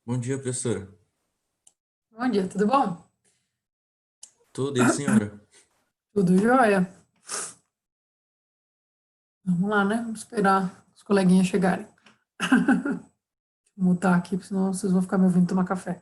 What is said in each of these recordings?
Bom dia, professora. Bom dia, tudo bom? Tudo e a senhora? Tudo jóia? Vamos lá, né? Vamos esperar os coleguinhas chegarem. Vou mutar aqui, senão vocês vão ficar me ouvindo tomar café.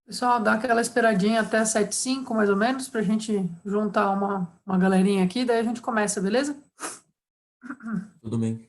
Pessoal, dá aquela esperadinha até 7h05, mais ou menos, pra gente juntar uma galerinha aqui, daí a gente começa, beleza? Tudo bem.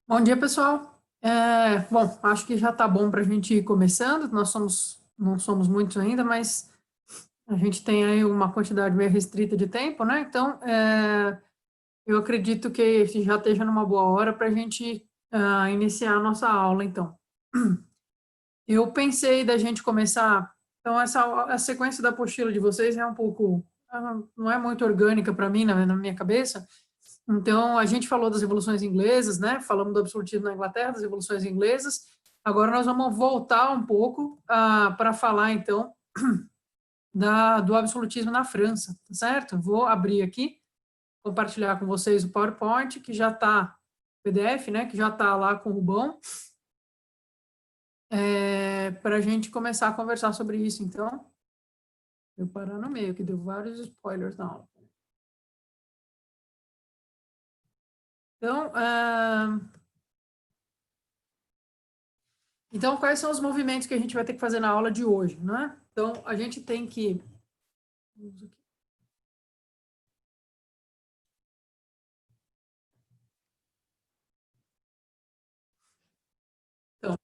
Bom dia, pessoal. Bom, acho que já está bom para a gente ir começando. Não somos muitos ainda, mas a gente tem aí uma quantidade meio restrita de tempo, né? Então, eu acredito que já esteja numa boa hora para a gente iniciar a nossa aula, então. Eu pensei da gente começar. Então, a sequência da apostila de vocês é um pouco. Não é muito orgânica para mim, na minha cabeça. Então, a gente falou das revoluções inglesas, né? Falamos do absolutismo na Inglaterra, das revoluções inglesas. Agora nós vamos voltar um pouco para falar, então, do absolutismo na França, tá certo? Vou abrir aqui, compartilhar com vocês o PowerPoint, que já está, PDF, né? Que já está lá com o bom, para a gente começar a conversar sobre isso, então. Eu parar no meio, que deu vários spoilers na aula. Então, quais são os movimentos que a gente vai ter que fazer na aula de hoje, né? Então, a gente tem que... Então, na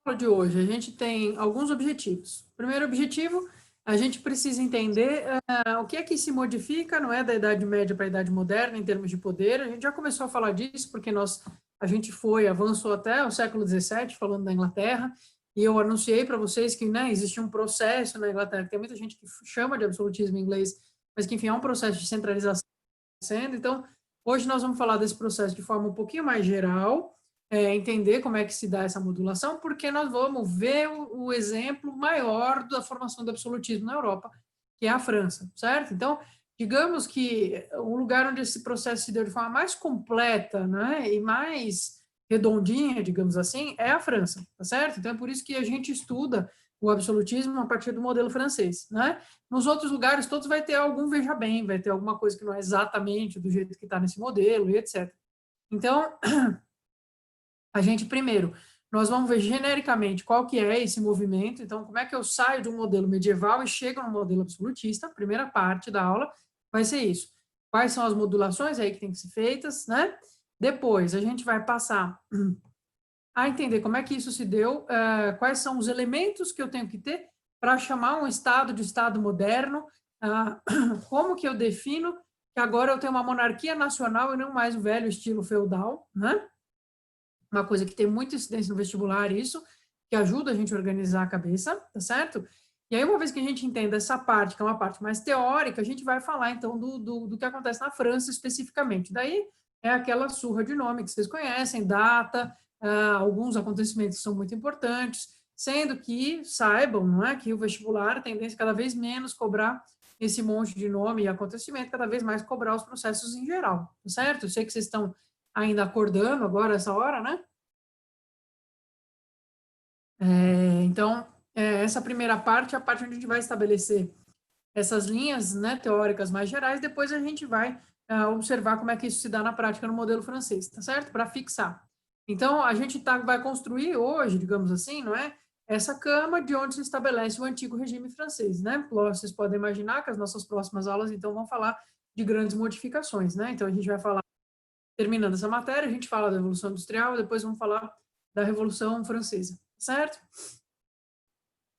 aula de hoje, a gente tem alguns objetivos. Primeiro objetivo, a gente precisa entender o que é que se modifica, não é, da Idade Média para a Idade Moderna, em termos de poder. A gente já começou a falar disso, porque a gente avançou até o século XVII, falando da Inglaterra, e eu anunciei para vocês que, né, existe um processo na Inglaterra, que tem muita gente que chama de absolutismo inglês, mas que, enfim, é um processo de centralização acontecendo. Então, hoje nós vamos falar desse processo de forma um pouquinho mais geral, entender como é que se dá essa modulação, porque nós vamos ver o exemplo maior da formação do absolutismo na Europa, que é a França, certo? Então, digamos que o lugar onde esse processo se deu de forma mais completa, né, e mais redondinha, digamos assim, é a França, tá certo? Então, é por isso que a gente estuda o absolutismo a partir do modelo francês, né? Nos outros lugares, todos vai ter algum veja bem, vai ter alguma coisa que não é exatamente do jeito que está nesse modelo e etc. Então, a gente primeiro, nós vamos ver genericamente qual que é esse movimento, então como é que eu saio de um modelo medieval e chego no modelo absolutista, a primeira parte da aula vai ser isso. Quais são as modulações aí que tem que ser feitas, né? Depois, a gente vai passar a entender como é que isso se deu, quais são os elementos que eu tenho que ter para chamar um Estado de Estado moderno, como que eu defino que agora eu tenho uma monarquia nacional e não mais o velho estilo feudal, né? Uma coisa que tem muita incidência no vestibular, isso, que ajuda a gente a organizar a cabeça, tá certo? E aí, uma vez que a gente entenda essa parte, que é uma parte mais teórica, a gente vai falar, então, do que acontece na França especificamente. Daí, é aquela surra de nome que vocês conhecem, data, alguns acontecimentos que são muito importantes, sendo que saibam, não é, que o vestibular tem tendência cada vez menos cobrar esse monte de nome e acontecimento, cada vez mais cobrar os processos em geral, tá certo? Eu sei que vocês estão ainda acordando agora, essa hora, né? Então, essa primeira parte é a parte onde a gente vai estabelecer essas linhas, né, teóricas mais gerais, depois a gente vai observar como é que isso se dá na prática no modelo francês, tá certo? Para fixar. Então, a gente vai construir hoje, digamos assim, não é? Essa cama de onde se estabelece o antigo regime francês, né? Vocês podem imaginar que as nossas próximas aulas, então, vão falar de grandes modificações, né? Então, a gente vai falar, terminando essa matéria, a gente fala da Revolução Industrial, depois vamos falar da Revolução Francesa, certo?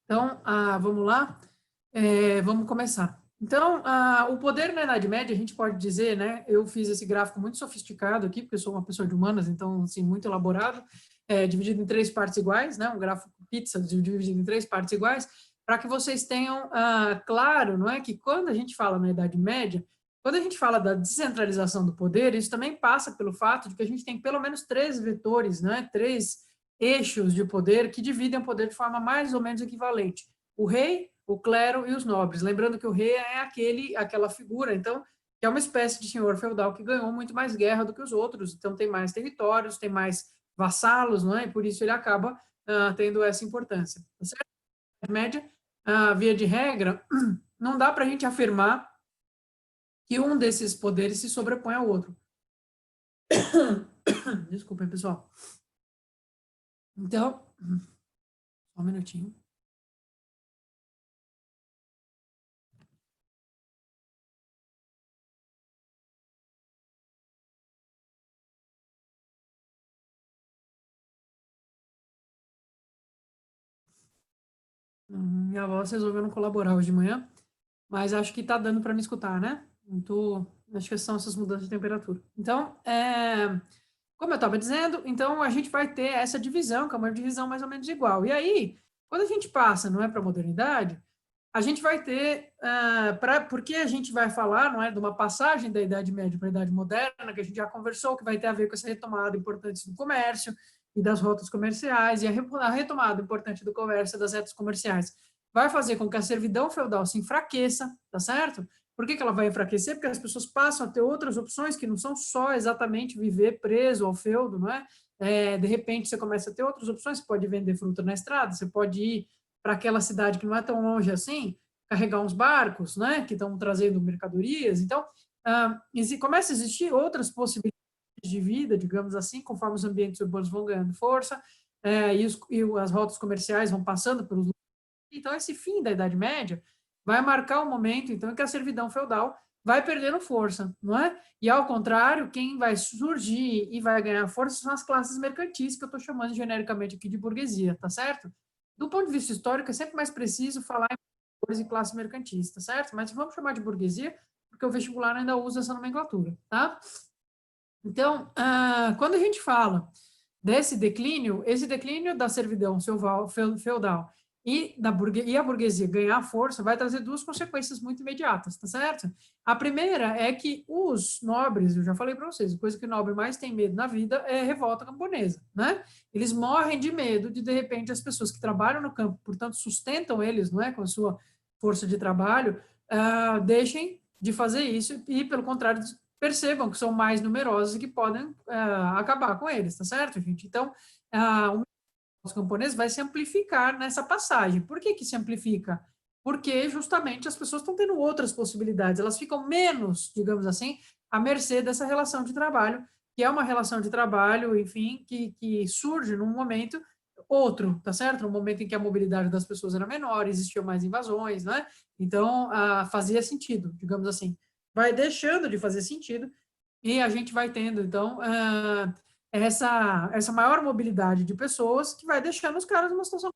Então, vamos lá, vamos começar. Então, o poder na Idade Média, a gente pode dizer, né? Eu fiz esse gráfico muito sofisticado aqui, porque eu sou uma pessoa de humanas, então, assim, muito elaborado, dividido em três partes iguais, né? Um gráfico pizza dividido em três partes iguais, para que vocês tenham claro, não é? Que quando a gente fala na Idade Média, quando a gente fala da descentralização do poder, isso também passa pelo fato de que a gente tem pelo menos três vetores, né? Três eixos de poder que dividem o poder de forma mais ou menos equivalente. O rei, o clero e os nobres. Lembrando que o rei é aquela figura, então, que é uma espécie de senhor feudal que ganhou muito mais guerra do que os outros, então tem mais territórios, tem mais vassalos, não é? E por isso ele acaba tendo essa importância. Tá certo? A média, via de regra, não dá para a gente afirmar que um desses poderes se sobrepõe ao outro. Desculpem, pessoal. Então, só um minutinho. Minha voz resolveu não colaborar hoje de manhã, mas acho que está dando para me escutar, né? Então, acho que são essas mudanças de temperatura. Então, como eu estava dizendo, então a gente vai ter essa divisão, que é uma divisão mais ou menos igual. E aí, quando a gente passa, não é, para a modernidade, a gente vai ter, porque a gente vai falar, não é, de uma passagem da Idade Média para a Idade Moderna, que a gente já conversou, que vai ter a ver com essa retomada importante do comércio e das rotas comerciais, e a retomada importante do comércio e das rotas comerciais vai fazer com que a servidão feudal se enfraqueça, tá certo? Por que ela vai enfraquecer? Porque as pessoas passam a ter outras opções que não são só exatamente viver preso ao feudo, não é? De repente, você começa a ter outras opções, você pode vender fruta na estrada, você pode ir para aquela cidade que não é tão longe assim, carregar uns barcos, né, que estão trazendo mercadorias. Então, começa a existir outras possibilidades de vida, digamos assim, conforme os ambientes urbanos vão ganhando força, e as rotas comerciais vão passando pelos. Então, esse fim da Idade Média vai marcar o momento, então, em que a servidão feudal vai perdendo força, não é? E, ao contrário, quem vai surgir e vai ganhar força são as classes mercantis, que eu estou chamando genericamente aqui de burguesia, tá certo? Do ponto de vista histórico, é sempre mais preciso falar em cores e classe mercantis, tá certo? Mas vamos chamar de burguesia, porque o vestibular ainda usa essa nomenclatura, tá? Então, quando a gente fala desse declínio, esse declínio da servidão feudal e a burguesia ganhar força vai trazer duas consequências muito imediatas, tá certo? A primeira é que os nobres, eu já falei para vocês, a coisa que o nobre mais tem medo na vida é revolta camponesa, né? Eles morrem de medo de repente, as pessoas que trabalham no campo, portanto, sustentam eles, não é, com a sua força de trabalho, deixem de fazer isso e, pelo contrário, percebam que são mais numerosos e que podem acabar com eles, tá certo, gente? Então, os camponeses vai se amplificar nessa passagem. Por que que se amplifica? Porque justamente as pessoas estão tendo outras possibilidades, elas ficam menos, digamos assim, à mercê dessa relação de trabalho, que é uma relação de trabalho, enfim, que surge num momento outro, tá certo? No momento em que a mobilidade das pessoas era menor, existiam mais invasões, né? Então, fazia sentido, digamos assim. Vai deixando de fazer sentido e a gente vai tendo, então, essa maior mobilidade de pessoas que vai deixando os caras numa situação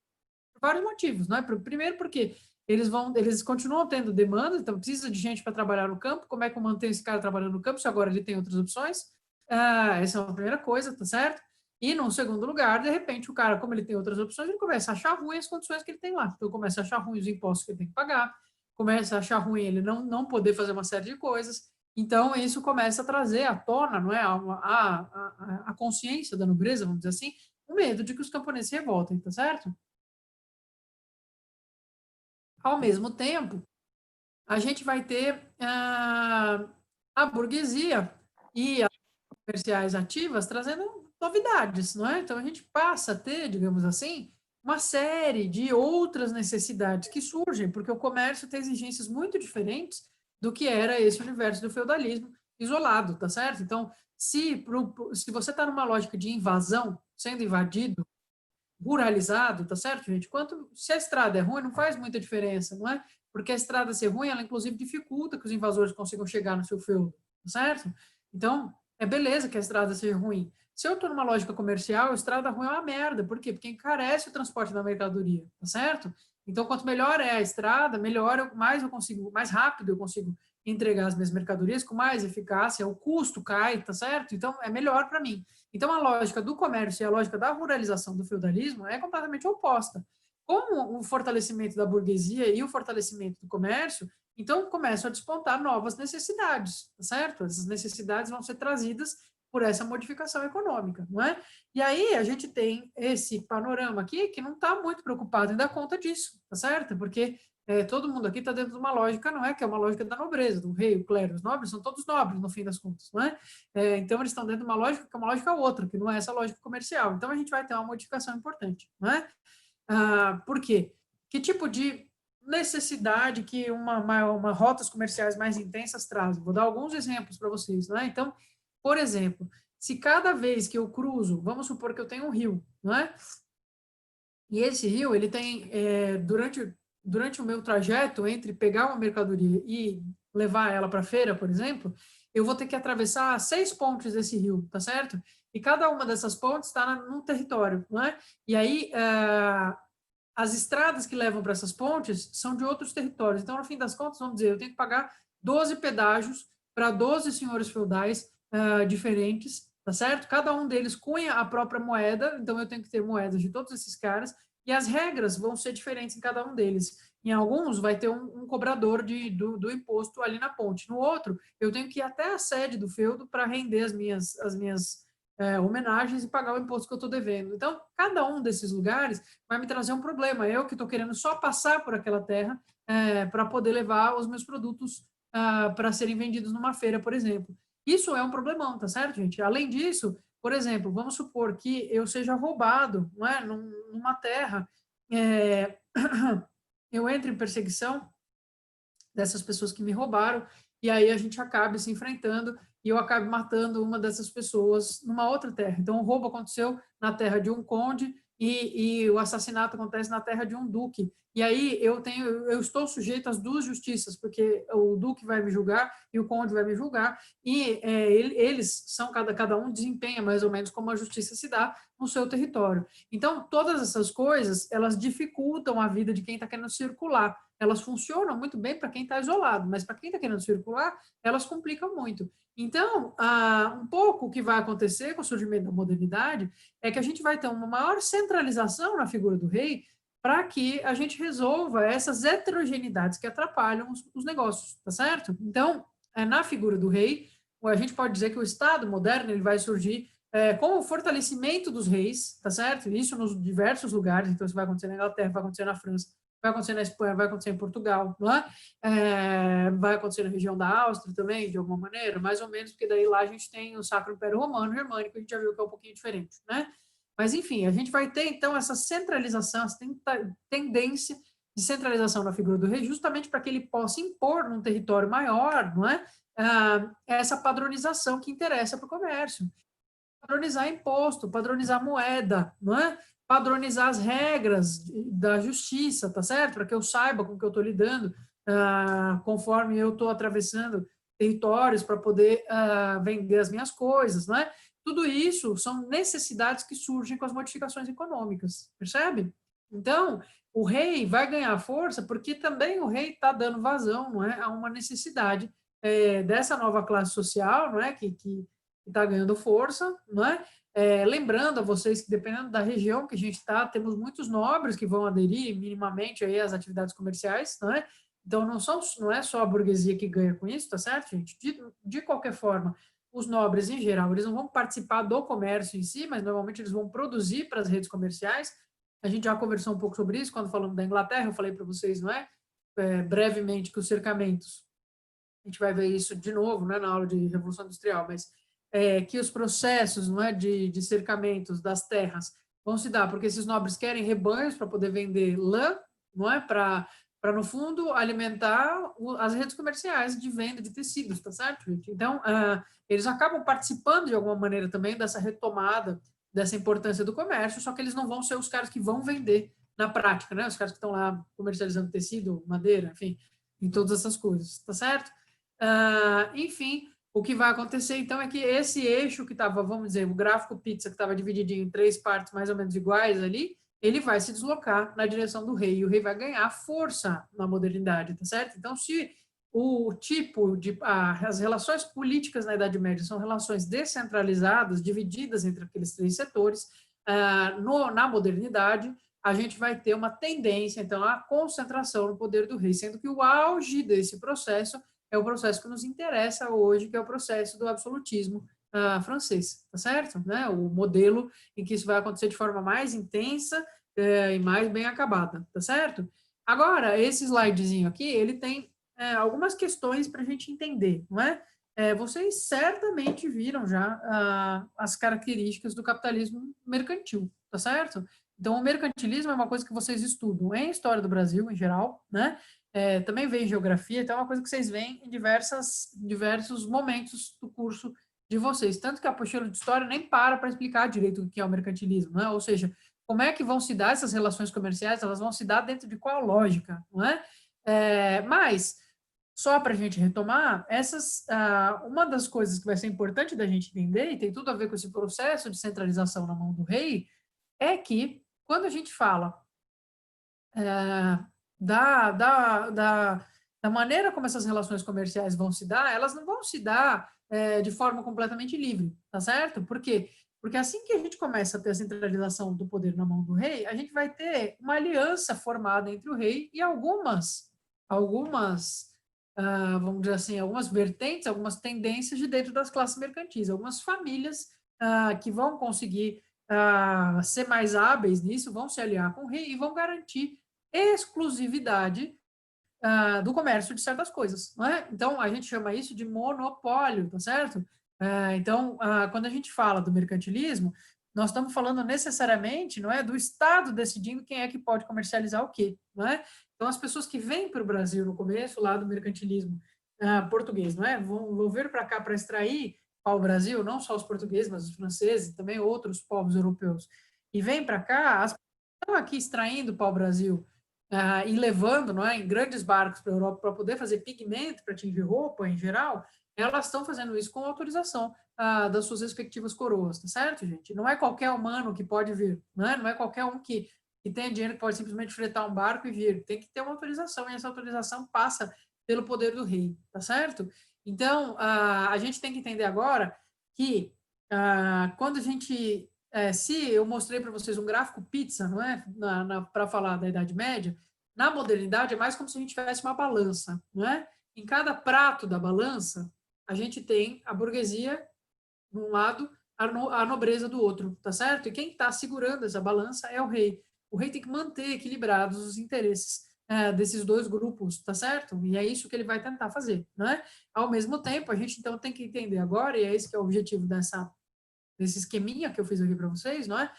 por vários motivos, né? Primeiro porque eles continuam tendo demanda, então precisa de gente para trabalhar no campo. Como é que eu mantenho esse cara trabalhando no campo se agora ele tem outras opções? Essa é uma primeira coisa, tá certo? E, num segundo lugar, de repente, o cara, como ele tem outras opções, ele começa a achar ruim as condições que ele tem lá. Então, começa a achar ruim os impostos que ele tem que pagar, começa a achar ruim ele não poder fazer uma série de coisas. Então, isso começa a trazer à tona, não é, a consciência da nobreza, vamos dizer assim, o medo de que os camponeses se revoltem, tá certo? Ao mesmo tempo, a gente vai ter a burguesia e as comerciais ativas trazendo novidades, não é? Então, a gente passa a ter, digamos assim, uma série de outras necessidades que surgem, porque o comércio tem exigências muito diferentes do que era esse universo do feudalismo isolado, tá certo? Então, se você está numa lógica de invasão, sendo invadido, ruralizado, tá certo, gente? Se a estrada é ruim, não faz muita diferença, não é? Porque a estrada ser ruim, ela inclusive dificulta que os invasores consigam chegar no seu feudo, tá certo? Então, é beleza que a estrada seja ruim. Se eu estou numa lógica comercial, a estrada ruim é uma merda. Por quê? Porque encarece o transporte da mercadoria, tá certo? Então, quanto melhor é a estrada, mais eu consigo, mais rápido eu consigo entregar as minhas mercadorias, com mais eficácia, o custo cai, tá certo? Então, é melhor para mim. Então, a lógica do comércio e a lógica da ruralização do feudalismo é completamente oposta. Com o fortalecimento da burguesia e o fortalecimento do comércio, então começam a despontar novas necessidades, tá certo? Essas necessidades vão ser trazidas por essa modificação econômica, não é? E aí a gente tem esse panorama aqui que não está muito preocupado em dar conta disso, tá certo? Porque todo mundo aqui está dentro de uma lógica, não é? Que é uma lógica da nobreza, do rei, o clero, os nobres são todos nobres, no fim das contas, não é? Então, eles estão dentro de uma lógica que é uma lógica outra, que não é essa lógica comercial. Então, a gente vai ter uma modificação importante, não é? Por quê? Que tipo de necessidade que uma rotas comerciais mais intensas trazem? Vou dar alguns exemplos para vocês, não é? Então, por exemplo, se cada vez que eu cruzo, vamos supor que eu tenho um rio, não é? E esse rio, ele tem, durante o meu trajeto entre pegar uma mercadoria e levar ela para a feira, por exemplo, eu vou ter que atravessar 6 pontes desse rio, tá certo? E cada uma dessas pontes está num território, não é? E aí, as estradas que levam para essas pontes são de outros territórios. Então, no fim das contas, vamos dizer, eu tenho que pagar 12 pedágios para 12 senhores feudais diferentes, tá certo? Cada um deles cunha a própria moeda, então eu tenho que ter moedas de todos esses caras, e as regras vão ser diferentes em cada um deles. Em alguns, vai ter um cobrador do imposto ali na ponte. No outro, eu tenho que ir até a sede do feudo para render as minhas homenagens e pagar o imposto que eu estou devendo. Então, cada um desses lugares vai me trazer um problema. Eu que estou querendo só passar por aquela terra para poder levar os meus produtos para serem vendidos numa feira, por exemplo. Isso é um problemão, tá certo, gente? Além disso, por exemplo, vamos supor que eu seja roubado, não é? Numa terra, eu entro em perseguição dessas pessoas que me roubaram, e aí a gente acabe se enfrentando e eu acabe matando uma dessas pessoas numa outra terra. Então, o roubo aconteceu na terra de um conde e o assassinato acontece na terra de um duque. E aí eu estou sujeito às duas justiças, porque o duque vai me julgar e o conde vai me julgar, e eles são, cada um desempenha mais ou menos como a justiça se dá no seu território. Então, todas essas coisas, elas dificultam a vida de quem está querendo circular. Elas funcionam muito bem para quem está isolado, mas para quem está querendo circular, elas complicam muito. Então, um pouco o que vai acontecer com o surgimento da modernidade é que a gente vai ter uma maior centralização na figura do rei para que a gente resolva essas heterogeneidades que atrapalham os negócios, tá certo? Então, na figura do rei, a gente pode dizer que o Estado moderno ele vai surgir com o fortalecimento dos reis, tá certo? Isso nos diversos lugares, então isso vai acontecer na Inglaterra, vai acontecer na França, vai acontecer na Espanha, vai acontecer em Portugal, não é? Vai acontecer na região da Áustria também, de alguma maneira, mais ou menos, porque daí lá a gente tem o Sacro Império Romano Germânico, a gente já viu que é um pouquinho diferente, né? Mas, enfim, a gente vai ter, então, essa centralização, essa tendência de centralização na figura do rei, justamente para que ele possa impor num território maior, não é? Essa padronização que interessa para o comércio. Padronizar imposto, padronizar moeda, não é? Padronizar as regras da justiça, tá certo? Para que eu saiba com o que eu estou lidando, conforme eu estou atravessando territórios para poder vender as minhas coisas, não é? Tudo isso são necessidades que surgem com as modificações econômicas, percebe? Então, o rei vai ganhar força porque também o rei está dando vazão, não é, a uma necessidade dessa nova classe social, não é, que está ganhando força, não é? Lembrando a vocês que, dependendo da região que a gente está, temos muitos nobres que vão aderir minimamente aí às atividades comerciais, não é? Então, não é só a burguesia que ganha com isso, tá certo, gente? De qualquer forma, os nobres, em geral, eles não vão participar do comércio em si, mas normalmente eles vão produzir para as redes comerciais. A gente já conversou um pouco sobre isso quando falamos da Inglaterra, eu falei para vocês, não é? Brevemente, que os cercamentos, a gente vai ver isso de novo, né, na aula de Revolução Industrial, mas que os processos, não é, de cercamentos das terras vão se dar, porque esses nobres querem rebanhos para poder vender lã, não é, para no fundo alimentar as redes comerciais de venda de tecidos, tá certo, gente? Então, eles acabam participando de alguma maneira também dessa retomada, dessa importância do comércio, só que eles não vão ser os caras que vão vender na prática, né? Os caras que estão lá comercializando tecido, madeira, enfim, em todas essas coisas, tá certo? Enfim, o que vai acontecer, então, é que esse eixo que estava, vamos dizer, o gráfico pizza, que estava divididinho em 3 partes mais ou menos iguais ali, ele vai se deslocar na direção do rei, e o rei vai ganhar força na modernidade, tá certo? Então, se o tipo de... as relações políticas na Idade Média são relações descentralizadas, divididas entre aqueles 3 setores, na modernidade, a gente vai ter uma tendência, então, à concentração no poder do rei, sendo que o auge desse processo é o processo que nos interessa hoje, que é o processo do absolutismo francês, tá certo? Né? O modelo em que isso vai acontecer de forma mais intensa e mais bem acabada, tá certo? Agora, esse slidezinho aqui, ele tem algumas questões para a gente entender, não é? Vocês certamente viram já as características do capitalismo mercantil, tá certo? Então, o mercantilismo é uma coisa que vocês estudam em história do Brasil, em geral, né? Também vem geografia, então é uma coisa que vocês veem em diversos momentos do curso de vocês. Tanto que a apostila de história nem para explicar direito o que é o mercantilismo, né? Ou seja, como é que vão se dar essas relações comerciais, elas vão se dar dentro de qual lógica, não é? Mas, só para a gente retomar, uma das coisas que vai ser importante da gente entender, e tem tudo a ver com esse processo de centralização na mão do rei, é que, quando a gente fala da maneira como essas relações comerciais vão se dar, elas não vão se dar de forma completamente livre, tá certo? Por quê? Porque assim que a gente começa a ter a centralização do poder na mão do rei, a gente vai ter uma aliança formada entre o rei e vamos dizer assim, algumas vertentes, algumas tendências de dentro das classes mercantis, algumas famílias que vão conseguir ser mais hábeis nisso, vão se aliar com o rei e vão garantir exclusividade do comércio de certas coisas, não é? Então, a gente chama isso de monopólio, tá certo? Então, quando a gente fala do mercantilismo, nós estamos falando necessariamente, não é, do Estado decidindo quem é que pode comercializar o quê, não é? Então, as pessoas que vêm para o Brasil no começo, lá do mercantilismo português, não é? Vão vir para cá para extrair pau-brasil, não só os portugueses, mas os franceses, também outros povos europeus. E vêm para cá, as pessoas estão aqui extraindo pau-brasil, e levando, não é, em grandes barcos para a Europa para poder fazer pigmento, para atingir roupa em geral, elas estão fazendo isso com autorização das suas respectivas coroas, tá certo, gente? Não é qualquer humano que pode vir, né? Não é qualquer um que tenha dinheiro que pode simplesmente fretar um barco e vir. Tem que ter uma autorização, e essa autorização passa pelo poder do rei, tá certo? Então, a gente tem que entender agora que quando a gente se eu mostrei para vocês um gráfico pizza, não é? Para falar da Idade Média, na modernidade é mais como se a gente tivesse uma balança, não é? Em cada prato da balança, a gente tem a burguesia de um lado, a nobreza do outro, tá certo? E quem está segurando essa balança é o rei. O rei tem que manter equilibrados os interesses desses dois grupos, tá certo? E é isso que ele vai tentar fazer, não é? Ao mesmo tempo, a gente então tem que entender agora, e é esse que é o objetivo desse esqueminha que eu fiz aqui para vocês, não é?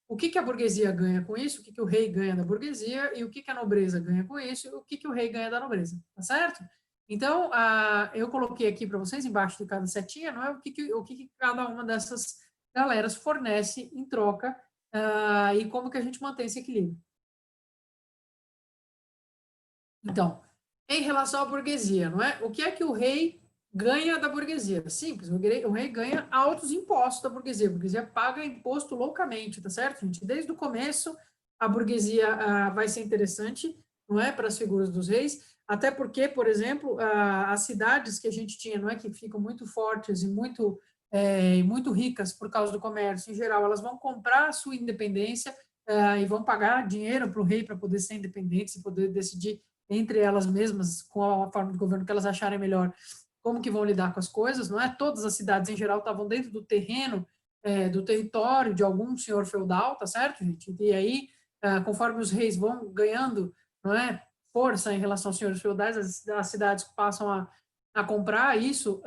O que a burguesia ganha com isso, o que o rei ganha da burguesia, e o que a nobreza ganha com isso, e o que o rei ganha da nobreza, tá certo? Então, eu coloquei aqui para vocês, embaixo de cada setinha, não é? O que cada uma dessas galeras fornece em troca e como que a gente mantém esse equilíbrio. Então, em relação à burguesia, não é? O que é que o rei ganha da burguesia? Simples, o rei ganha altos impostos da burguesia. A burguesia paga imposto loucamente, tá certo, gente? Desde o começo, a burguesia vai ser interessante, não é, para as figuras dos reis, até porque, por exemplo, as cidades que a gente tinha, não é, que ficam muito fortes e muito ricas por causa do comércio, em geral, elas vão comprar a sua independência e vão pagar dinheiro para o rei para poder ser independentes e poder decidir entre elas mesmas, com a forma de governo que elas acharem melhor, como que vão lidar com as coisas, não é? Todas as cidades, em geral, estavam dentro do terreno, do território de algum senhor feudal, tá certo, gente? E aí, conforme os reis vão ganhando, não é, força em relação aos senhores feudais, as cidades passam a comprar isso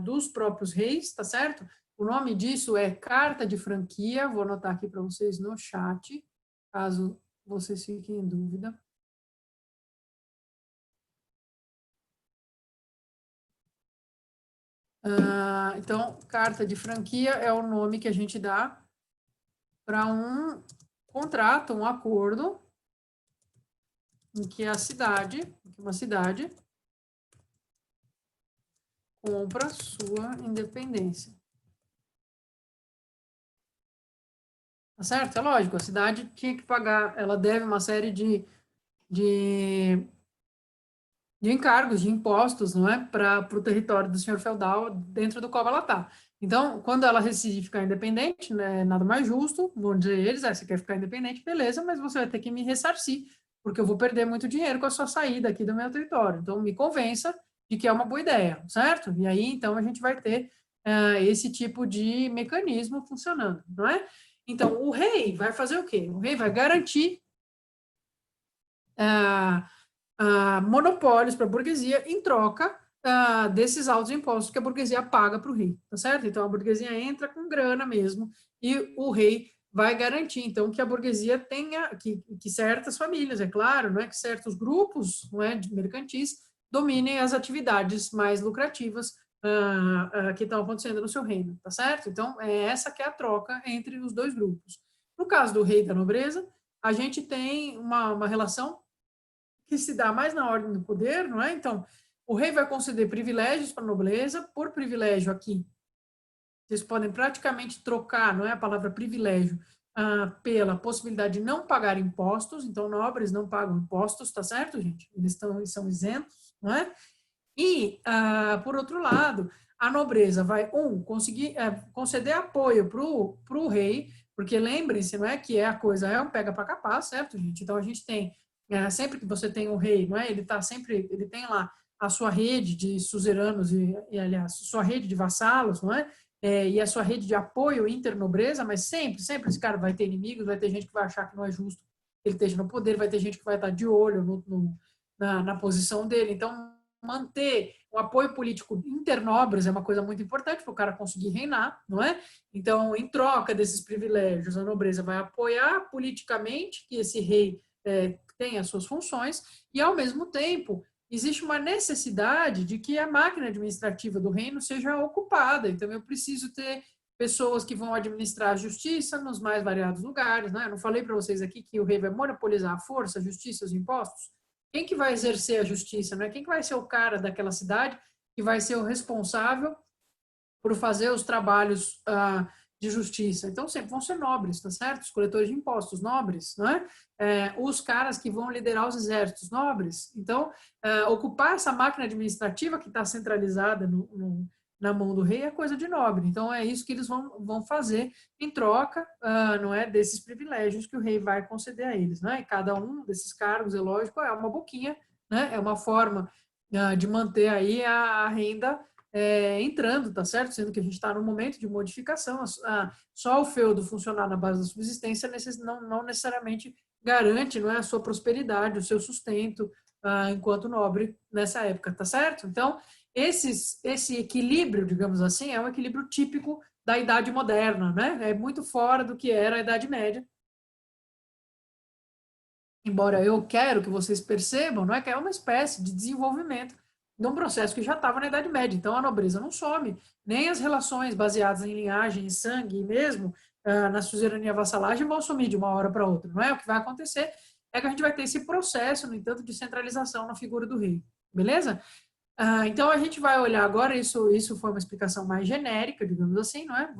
dos próprios reis, tá certo? O nome disso é carta de franquia, vou anotar aqui para vocês no chat, caso vocês fiquem em dúvida. Então, carta de franquia é o nome que a gente dá para um contrato, um acordo em que uma cidade compra sua independência. Tá certo? É lógico, a cidade tinha que pagar, ela deve uma série de encargos, de impostos, não é? Para o território do senhor feudal dentro do qual ela está. Então, quando ela decide ficar independente, né, nada mais justo, vão dizer eles, você quer ficar independente, beleza, mas você vai ter que me ressarcir, porque eu vou perder muito dinheiro com a sua saída aqui do meu território. Então, me convença de que é uma boa ideia, certo? E aí, então, a gente vai ter esse tipo de mecanismo funcionando, não é? Então, o rei vai fazer o quê? O rei vai garantir monopólios para a burguesia em troca desses altos impostos que a burguesia paga para o rei, tá certo? Então, a burguesia entra com grana mesmo e o rei vai garantir, então, que a burguesia tenha, que certas famílias, é claro, não é, que certos grupos, não é, de mercantis dominem as atividades mais lucrativas que estão acontecendo no seu reino, tá certo? Então, é essa que é a troca entre os dois grupos. No caso do rei e da nobreza, a gente tem uma relação que se dá mais na ordem do poder, não é? Então, o rei vai conceder privilégios para a nobreza, por privilégio aqui, vocês podem praticamente trocar, não é a palavra privilégio, pela possibilidade de não pagar impostos, então nobres não pagam impostos, tá certo, gente? Eles são isentos, não é? E, por outro lado, a nobreza vai, conseguir conceder apoio para o rei, porque lembrem-se, não é que a coisa é um pega para capar, certo, gente? Então, a gente tem, sempre que você tem um rei, não é? Ele tem lá a sua rede de suzeranos aliás, sua rede de vassalos, não é? E a sua rede de apoio internobreza, mas sempre esse cara vai ter inimigos, vai ter gente que vai achar que não é justo que ele esteja no poder, vai ter gente que vai estar de olho na posição dele. Então, manter o apoio político internobres é uma coisa muito importante para o cara conseguir reinar, não é? Então, em troca desses privilégios, a nobreza vai apoiar politicamente que esse rei tenha as suas funções e, ao mesmo tempo, existe uma necessidade de que a máquina administrativa do reino seja ocupada. Então, eu preciso ter pessoas que vão administrar a justiça nos mais variados lugares, né? Eu não falei para vocês aqui que o rei vai monopolizar a força, a justiça, os impostos? Quem que vai exercer a justiça, né? Quem que vai ser o cara daquela cidade que vai ser o responsável por fazer os trabalhos de justiça? Então, sempre vão ser nobres, tá certo? Os coletores de impostos, nobres, né? Os caras que vão liderar os exércitos, nobres. Então, ocupar essa máquina administrativa que está centralizada na mão do rei é coisa de nobre. Então, é isso que eles vão fazer em troca, não é, desses privilégios que o rei vai conceder a eles, né? E cada um desses cargos, é lógico, é uma boquinha, né? É uma forma de manter aí a renda entrando, tá certo? Sendo que a gente está num momento de modificação. Só o feudo funcionar na base da subsistência não necessariamente garante, não é, a sua prosperidade, o seu sustento enquanto nobre nessa época, tá certo? Então, esse equilíbrio, digamos assim, é um equilíbrio típico da Idade Moderna, né? É muito fora do que era a Idade Média. Embora eu quero que vocês percebam, não é que é uma espécie de desenvolvimento de um processo que já estava na Idade Média. Então, a nobreza não some, nem as relações baseadas em linhagem, em sangue, e mesmo na suzerania vassalagem vão sumir de uma hora para outra, não é? O que vai acontecer é que a gente vai ter esse processo, no entanto, de centralização na figura do rei, beleza? Então, a gente vai olhar agora, isso foi uma explicação mais genérica, digamos assim, não é?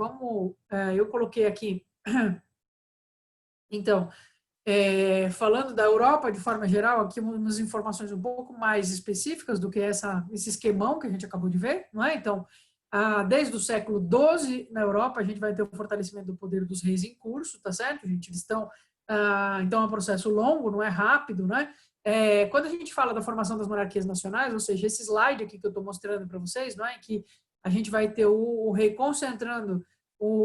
Eu coloquei aqui, então, falando da Europa de forma geral, aqui umas informações um pouco mais específicas do que esse esquemão que a gente acabou de ver, não é? Então, desde o século XII na Europa, a gente vai ter o fortalecimento do poder dos reis em curso, tá certo, gente? Eles estão, então é um processo longo, não é rápido, né? Quando a gente fala da formação das monarquias nacionais, ou seja, esse slide aqui que eu estou mostrando para vocês, não é? Que a gente vai ter o rei concentrando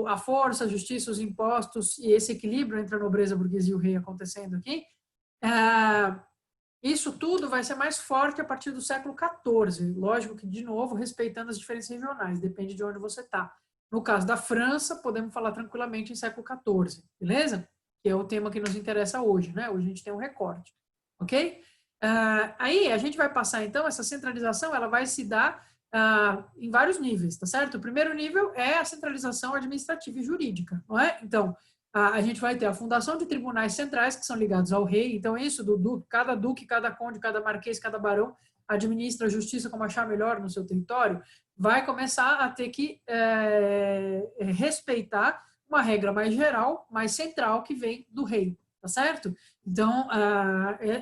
a força, a justiça, os impostos e esse equilíbrio entre a nobreza, a burguesia e o rei acontecendo aqui, isso tudo vai ser mais forte a partir do século XIV. Lógico que, de novo, respeitando as diferenças regionais, depende de onde você está. No caso da França, podemos falar tranquilamente em século XIV, beleza? Que é o tema que nos interessa hoje, né? Hoje a gente tem um recorte, ok? Aí a gente vai passar, então, essa centralização, ela vai se dar em vários níveis, tá certo? O primeiro nível é a centralização administrativa e jurídica, não é? Então, a gente vai ter a fundação de tribunais centrais que são ligados ao rei, então isso cada duque, cada conde, cada marquês, cada barão administra a justiça como achar melhor no seu território, vai começar a ter que respeitar uma regra mais geral, mais central, que vem do rei, tá certo? Então,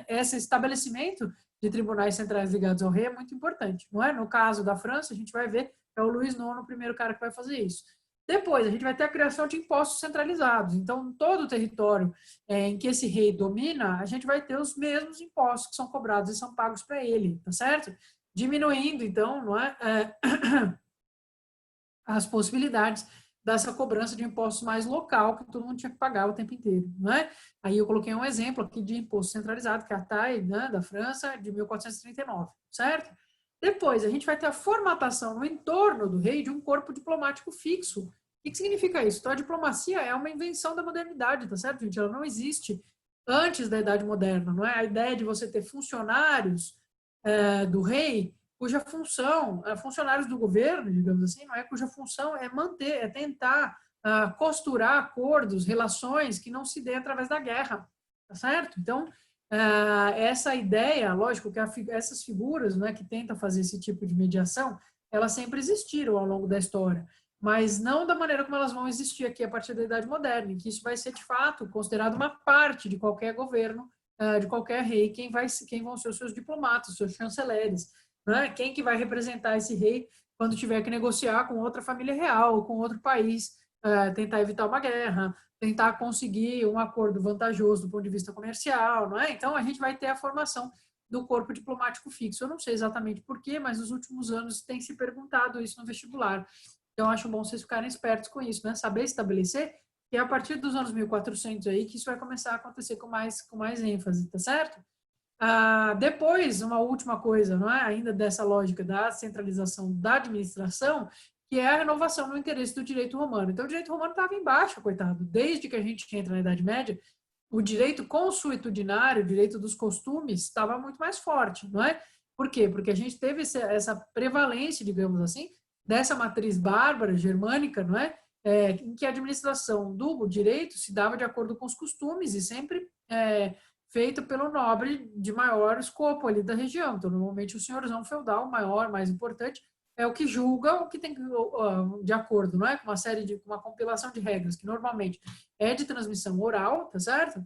esse estabelecimento de tribunais centrais ligados ao rei é muito importante, não é? No caso da França, a gente vai ver, é o Luís IX o primeiro cara que vai fazer isso. Depois, a gente vai ter a criação de impostos centralizados. Então, todo o território em que esse rei domina, a gente vai ter os mesmos impostos que são cobrados e são pagos para ele, tá certo? Diminuindo, então, não é, as possibilidades dessa cobrança de impostos mais local, que todo mundo tinha que pagar o tempo inteiro, não é? Aí eu coloquei um exemplo aqui de imposto centralizado, que é a TAI, né, da França, de 1439, certo? Depois, a gente vai ter a formatação no entorno do rei de um corpo diplomático fixo. O que significa isso? Então, a diplomacia é uma invenção da modernidade, tá certo, gente? Ela não existe antes da Idade Moderna, não é? A ideia de você ter funcionários do rei cuja função, funcionários do governo, digamos assim, não é, cuja função é manter, é tentar costurar acordos, relações que não se dê através da guerra, tá certo? Então, essa ideia, lógico que essas figuras, né, que tentam fazer esse tipo de mediação, elas sempre existiram ao longo da história, mas não da maneira como elas vão existir aqui a partir da Idade Moderna, em que isso vai ser, de fato, considerado uma parte de qualquer governo, de qualquer rei, quem vão ser os seus diplomatas, os seus chanceleres, né? Quem que vai representar esse rei quando tiver que negociar com outra família real, com outro país, tentar evitar uma guerra, tentar conseguir um acordo vantajoso do ponto de vista comercial, não é? Então, a gente vai ter a formação do corpo diplomático fixo. Eu não sei exatamente por quê, mas nos últimos anos tem se perguntado isso no vestibular. Então, acho bom vocês ficarem espertos com isso, né? Saber estabelecer que é a partir dos anos 1400 aí que isso vai começar a acontecer com mais ênfase, tá certo? Depois, uma última coisa, não é? Ainda dessa lógica da centralização da administração, que é a renovação no interesse do direito romano. Então, o direito romano estava em baixa, coitado. Desde que a gente entra na Idade Média, o direito consuetudinário, o direito dos costumes, estava muito mais forte, não é? Por quê? Porque a gente teve essa prevalência, digamos assim, dessa matriz bárbara, germânica, não é? Em que a administração do direito se dava de acordo com os costumes e sempre feito pelo nobre de maior escopo ali da região. Então, normalmente, o senhorzão feudal, maior, mais importante, é o que julga o que tem de acordo, não é? Com uma compilação de regras, que normalmente é de transmissão oral, tá certo?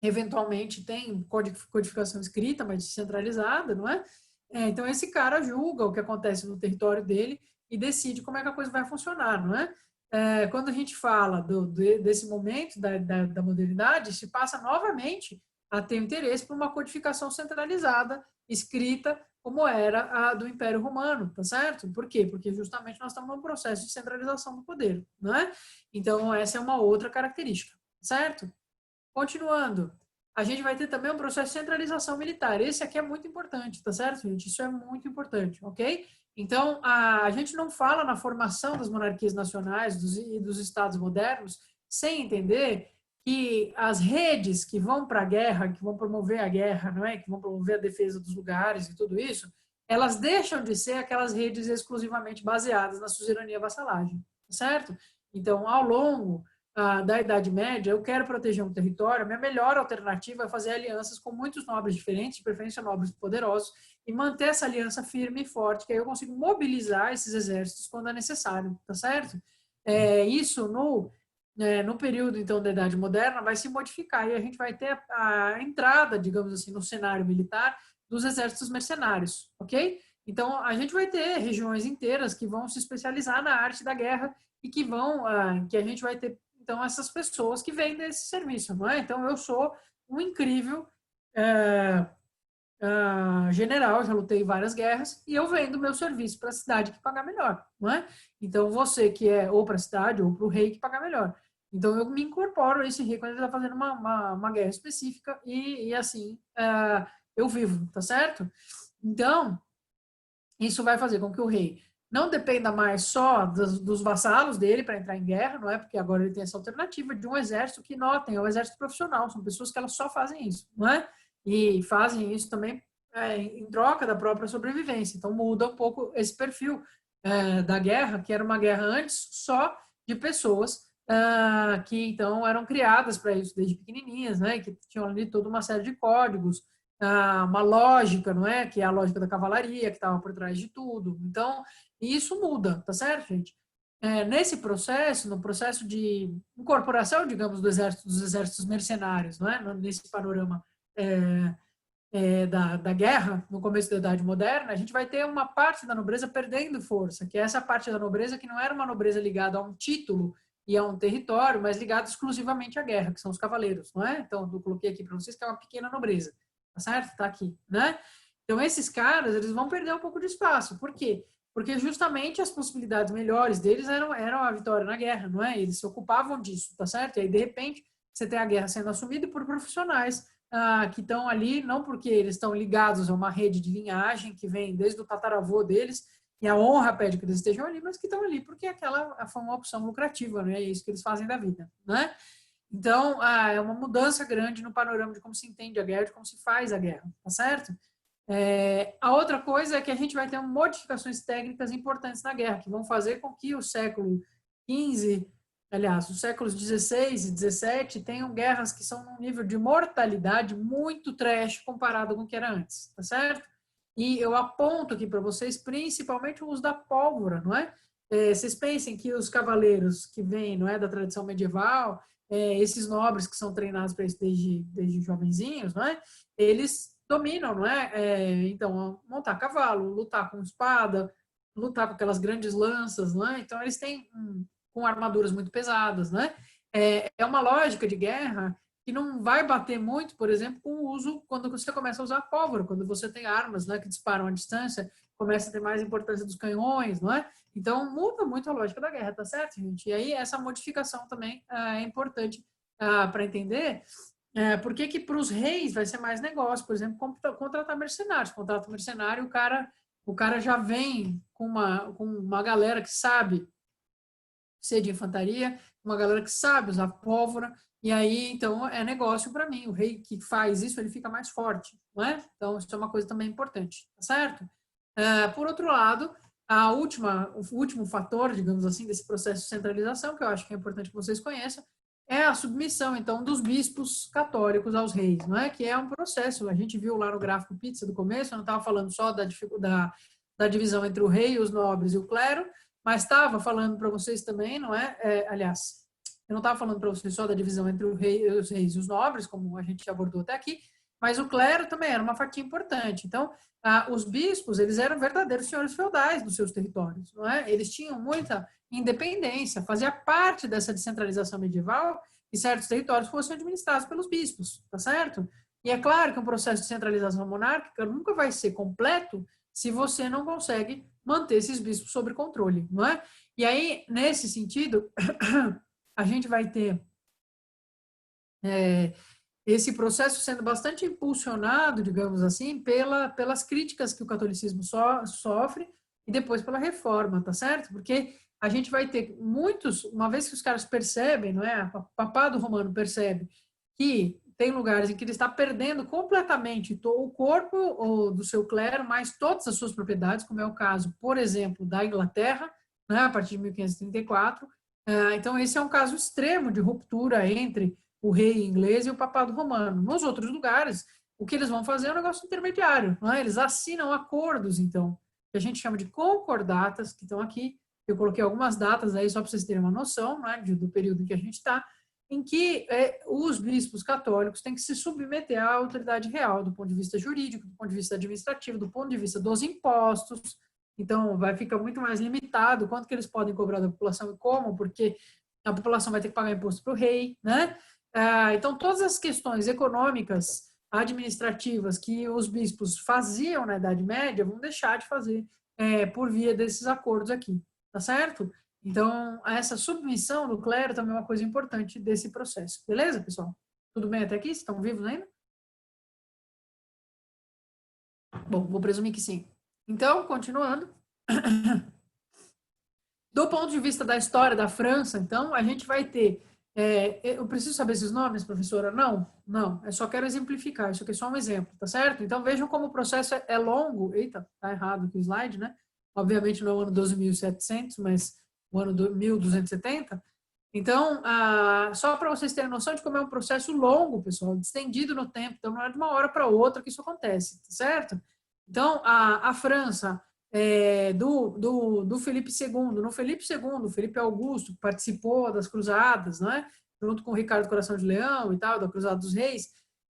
Eventualmente tem codificação escrita, mas descentralizada, não é? Então, esse cara julga o que acontece no território dele e decide como é que a coisa vai funcionar, não é? Quando a gente fala desse momento da modernidade, se passa novamente a ter interesse por uma codificação centralizada, escrita, como era a do Império Romano, tá certo? Por quê? Porque justamente nós estamos num processo de centralização do poder, não é? Então, essa é uma outra característica, certo? Continuando, a gente vai ter também um processo de centralização militar. Esse aqui é muito importante, tá certo, gente? Isso é muito importante, ok? Então, a gente não fala na formação das monarquias nacionais e dos estados modernos sem entender que as redes que vão para a guerra, que vão promover a guerra, não é? Que vão promover a defesa dos lugares e tudo isso, elas deixam de ser aquelas redes exclusivamente baseadas na suzerania e vassalagem, certo? Então, ao longo da Idade Média, eu quero proteger um território, a minha melhor alternativa é fazer alianças com muitos nobres diferentes, de preferência nobres poderosos, e manter essa aliança firme e forte, que aí eu consigo mobilizar esses exércitos quando é necessário, tá certo? Isso no período, então, da Idade Moderna vai se modificar e a gente vai ter a entrada, digamos assim, no cenário militar dos exércitos mercenários, ok? Então, a gente vai ter regiões inteiras que vão se especializar na arte da guerra e que a gente vai ter, então, essas pessoas que vendem esse serviço, não é? Então, eu sou um incrível general, já lutei em várias guerras, e eu vendo meu serviço para a cidade que pagar melhor, não é? Então, você que é ou para a cidade ou para o rei que pagar melhor. Então, eu me incorporo a esse rei quando ele está fazendo uma guerra específica e assim, eu vivo, tá certo? Então, isso vai fazer com que o rei não dependa mais só dos vassalos dele para entrar em guerra, não é? Porque agora ele tem essa alternativa de um exército que, notem, é um exército profissional, são pessoas que elas só fazem isso, não é? E fazem isso também em troca da própria sobrevivência. Então muda um pouco esse perfil da guerra, que era uma guerra antes só de pessoas que então eram criadas para isso desde pequenininhas, né? Que tinham ali toda uma série de códigos, uma lógica, não é? Que é a lógica da cavalaria, que estava por trás de tudo. Então, isso muda, tá certo, gente? Nesse processo, no processo de incorporação, digamos, dos exércitos mercenários, não é? Nesse panorama da guerra, no começo da Idade Moderna, a gente vai ter uma parte da nobreza perdendo força, que é essa parte da nobreza que não era uma nobreza ligada a um título e a um território, mas ligada exclusivamente à guerra, que são os cavaleiros, não é? Então, eu coloquei aqui para vocês que é uma pequena nobreza, tá certo? Tá aqui, né? Então, esses caras, eles vão perder um pouco de espaço. Por quê? Porque justamente as possibilidades melhores deles eram a vitória na guerra, não é? Eles se ocupavam disso, tá certo? E aí, de repente, você tem a guerra sendo assumida por profissionais que estão ali, não porque eles estão ligados a uma rede de linhagem que vem desde o tataravô deles, e a honra pede que eles estejam ali, mas que estão ali porque aquela foi uma opção lucrativa, né? É isso que eles fazem da vida, né? Então, é uma mudança grande no panorama de como se entende a guerra, de como se faz a guerra, tá certo? A outra coisa é que a gente vai ter modificações técnicas importantes na guerra, que vão fazer com que o século XV, aliás, os séculos XVI e XVII tenham guerras que são num nível de mortalidade muito trash comparado com o que era antes, tá certo? E eu aponto aqui para vocês principalmente o uso da pólvora, não é? Vocês pensem que os cavaleiros que vêm, não é, da tradição medieval, esses nobres que são treinados para isso desde jovenzinhos, não é? Eles dominam, não é? Então, montar cavalo, lutar com espada, lutar com aquelas grandes lanças, não é? Então, eles têm com armaduras muito pesadas, né? É uma lógica de guerra que não vai bater muito, por exemplo, com o uso, quando você começa a usar pólvora, quando você tem armas, né, que disparam à distância, começa a ter mais importância dos canhões, não é? Então, muda muito a lógica da guerra, tá certo, gente? E aí, essa modificação também é importante para entender por que para os reis vai ser mais negócio, por exemplo, contratar mercenários. Contrata mercenário, o cara já vem com uma galera que sabe ser de infantaria, uma galera que sabe usar pólvora, e aí, então, é negócio para mim. O rei que faz isso, ele fica mais forte, não é? Então, isso é uma coisa também importante, tá certo? Por outro lado, o último fator, digamos assim, desse processo de centralização, que eu acho que é importante que vocês conheçam, é a submissão, então, dos bispos católicos aos reis, não é? Que é um processo, a gente viu lá no gráfico pizza do começo, eu não estava falando só da divisão entre o rei, os nobres e o clero, mas estava falando para vocês também, não é? Aliás, eu não estava falando para vocês só da divisão entre os reis e os nobres, como a gente abordou até aqui, mas o clero também era uma fatia importante. Então, os bispos, eles eram verdadeiros senhores feudais dos seus territórios, não é? Eles tinham muita independência, fazia parte dessa descentralização medieval e certos territórios fossem administrados pelos bispos, tá certo? E é claro que um processo de centralização monárquica nunca vai ser completo se você não consegue manter esses bispos sob controle, não é? E aí, nesse sentido, a gente vai ter esse processo sendo bastante impulsionado, digamos assim, pelas críticas que o catolicismo sofre e depois pela reforma, tá certo? Porque a gente vai ter muitos, uma vez que os caras percebem, não é? O papado romano percebe que tem lugares em que ele está perdendo completamente o corpo do seu clero, mas todas as suas propriedades, como é o caso, por exemplo, da Inglaterra, né, a partir de 1534. Então, esse é um caso extremo de ruptura entre o rei inglês e o papado romano. Nos outros lugares, o que eles vão fazer é um negócio intermediário, não é? Eles assinam acordos, então, que a gente chama de concordatas, que estão aqui. Eu coloquei algumas datas aí só para vocês terem uma noção, né, do período em que a gente está, em que os bispos católicos têm que se submeter à autoridade real, do ponto de vista jurídico, do ponto de vista administrativo, do ponto de vista dos impostos. Então, vai ficar muito mais limitado quanto que eles podem cobrar da população e como, porque a população vai ter que pagar imposto para o rei, né? Então, todas as questões econômicas, administrativas que os bispos faziam na Idade Média vão deixar de fazer por via desses acordos aqui, tá certo? Então, essa submissão do clero também é uma coisa importante desse processo. Beleza, pessoal? Tudo bem até aqui? Estão vivos ainda? Bom, vou presumir que sim. Então, continuando. Do ponto de vista da história da França, então, a gente vai ter... eu preciso saber esses nomes, professora? Não, não. Eu só quero exemplificar. Isso aqui é só um exemplo, tá certo? Então, vejam como o processo é longo. Eita, tá errado aqui o slide, né? Obviamente não é o ano 12.700, mas o ano 1270. Então, só para vocês terem noção de como é um processo longo, pessoal, estendido no tempo. Então, não é de uma hora para outra que isso acontece, tá certo? Então, a França... do Felipe II. No Felipe II, Felipe Augusto participou das cruzadas, né? Junto com o Ricardo Coração de Leão e tal, da Cruzada dos Reis.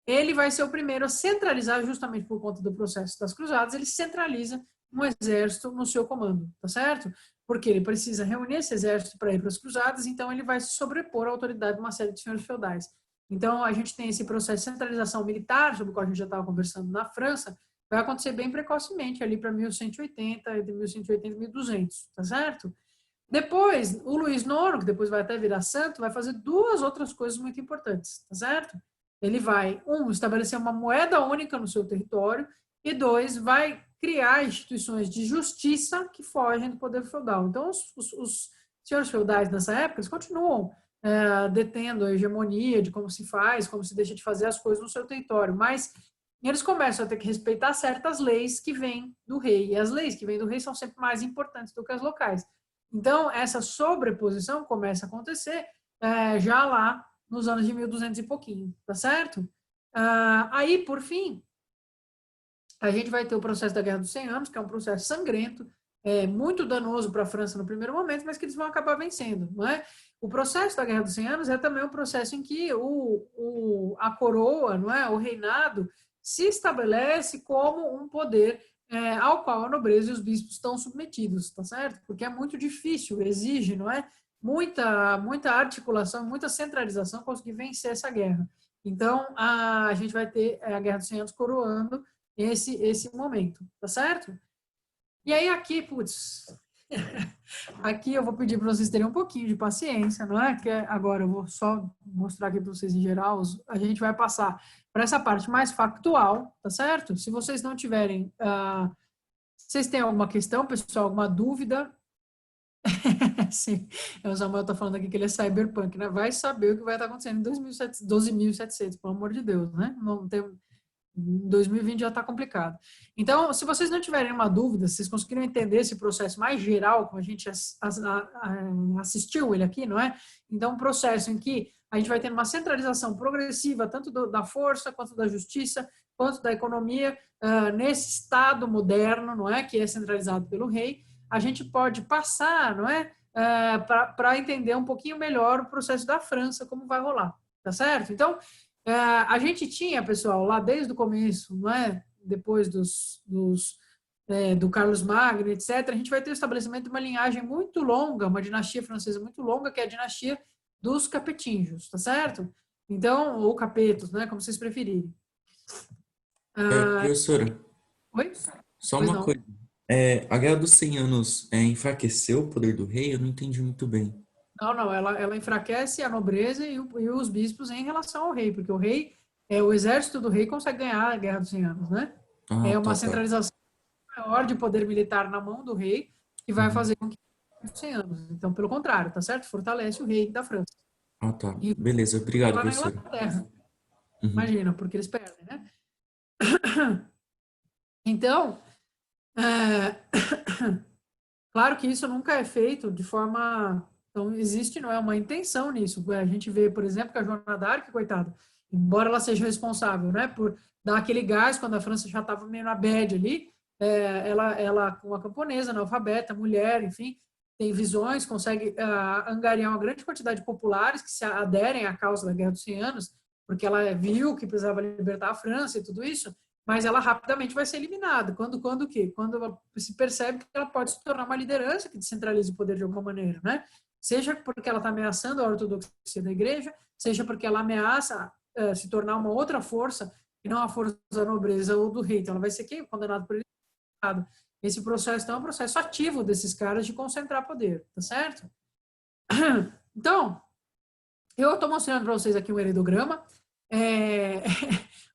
Ele vai ser o primeiro a centralizar, justamente por conta do processo das cruzadas, ele centraliza um exército no seu comando, tá certo? Porque ele precisa reunir esse exército para ir para as cruzadas, então ele vai se sobrepor à autoridade de uma série de senhores feudais. Então, a gente tem esse processo de centralização militar, sobre o qual a gente já estava conversando na França, vai acontecer bem precocemente, ali para 1180, entre 1180 e 1200, tá certo? Depois, o Luís IX, que depois vai até virar santo, vai fazer duas outras coisas muito importantes, tá certo? Ele vai, estabelecer uma moeda única no seu território, e dois, vai criar instituições de justiça que fogem do poder feudal. Então, os senhores feudais nessa época, eles continuam detendo a hegemonia de como se faz, como se deixa de fazer as coisas no seu território, mas eles começam a ter que respeitar certas leis que vêm do rei, e as leis que vêm do rei são sempre mais importantes do que as locais. Então, essa sobreposição começa a acontecer já lá nos anos de 1200 e pouquinho, tá certo? Aí, por fim, a gente vai ter o processo da Guerra dos 100 Anos, que é um processo sangrento, muito danoso para a França no primeiro momento, mas que eles vão acabar vencendo, não é? O processo da Guerra dos 100 Anos é também um processo em que a coroa, não é? O reinado se estabelece como um poder ao qual a nobreza e os bispos estão submetidos, tá certo? Porque é muito difícil, exige, não é? Muita articulação, muita centralização conseguir vencer essa guerra. Então, a gente vai ter a Guerra dos 100 Anos coroando esse momento, tá certo? E aí aqui, putz, aqui eu vou pedir para vocês terem um pouquinho de paciência, não é? Que agora eu vou só mostrar aqui para vocês em geral, a gente vai passar para essa parte mais factual, tá certo? Se vocês não tiverem, vocês têm alguma questão, pessoal, alguma dúvida? Sim, o Samuel está falando aqui que ele é cyberpunk, né? Vai saber o que vai estar acontecendo em 12.700, pelo amor de Deus, né? Não tem, 2020 já está complicado. Então, se vocês não tiverem uma dúvida, se vocês conseguiram entender esse processo mais geral, como a gente assistiu ele aqui, não é? Então, um processo em que a gente vai ter uma centralização progressiva, tanto da força, quanto da justiça, quanto da economia, nesse Estado moderno, não é? Que é centralizado pelo rei, a gente pode passar, não é? Para entender um pouquinho melhor o processo da França, como vai rolar, tá certo? Então, a gente tinha, pessoal, lá desde o começo, não é? Depois do Carlos Magno, etc., a gente vai ter o estabelecimento de uma linhagem muito longa, uma dinastia francesa muito longa, que é a dinastia dos capetinhos, tá certo? Então, ou capetos, né? Como vocês preferirem. Professora, Oi? só Pois uma não. coisa. A Guerra dos 100 Anos enfraqueceu o poder do rei? Eu não entendi muito bem. Não, ela enfraquece a nobreza e os bispos em relação ao rei, porque o rei, o exército do rei consegue ganhar a Guerra dos 100 Anos, né? Ah, É tá, uma tá. centralização maior de poder militar na mão do rei que vai Uhum. fazer com que 100 anos. Então, pelo contrário, tá certo? Fortalece o rei da França. Ah, tá. E Beleza, obrigado, lá na professora. Inglaterra, Uhum. imagina, porque eles perdem, né? Então, é, claro que isso nunca é feito de forma. Então, existe, não é uma intenção nisso. A gente vê, por exemplo, que a Joana d'Arc, coitada, embora ela seja responsável, né, por dar aquele gás quando a França já estava meio na bad ali, ela, uma camponesa, analfabeta, mulher, enfim, tem visões, consegue angariar uma grande quantidade de populares que se aderem à causa da Guerra dos 100 Anos, porque ela viu que precisava libertar a França e tudo isso, mas ela rapidamente vai ser eliminada. Quando o quê? Quando ela se percebe que ela pode se tornar uma liderança que descentralize o poder de alguma maneira, né? Seja porque ela está ameaçando a ortodoxia da igreja, seja porque ela ameaça se tornar uma outra força, e não a força da nobreza ou do rei. Então, ela vai ser quem? Condenado por ele. Esse processo, então, é um processo ativo desses caras de concentrar poder, tá certo? Então, eu estou mostrando para vocês aqui um heredograma,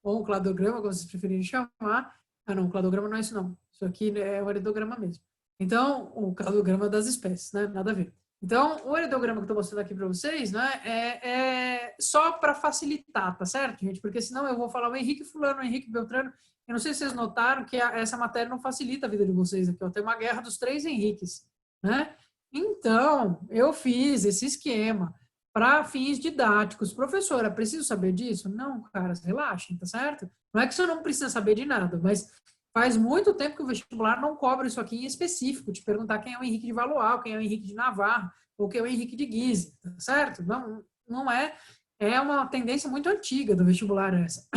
ou um cladograma, como vocês preferirem chamar. Ah, não, o cladograma não é isso, não. Isso aqui é o heredograma mesmo. Então, o cladograma das espécies, né? Nada a ver. Então, o heredograma que eu estou mostrando aqui para vocês, né, é só para facilitar, tá certo, gente? Porque senão eu vou falar o Henrique Fulano, o Henrique Beltrano. Eu não sei se vocês notaram que essa matéria não facilita a vida de vocês aqui. Ó. Tem uma guerra dos 3 Henriques, né? Então, eu fiz esse esquema para fins didáticos. Professora, preciso saber disso? Não, cara, relaxem, tá certo? Não é que você não precisa saber de nada, mas faz muito tempo que o vestibular não cobra isso aqui em específico, te perguntar quem é o Henrique de Valois, quem é o Henrique de Navarro, ou quem é o Henrique de Guise, tá certo? Não é, é uma tendência muito antiga do vestibular essa.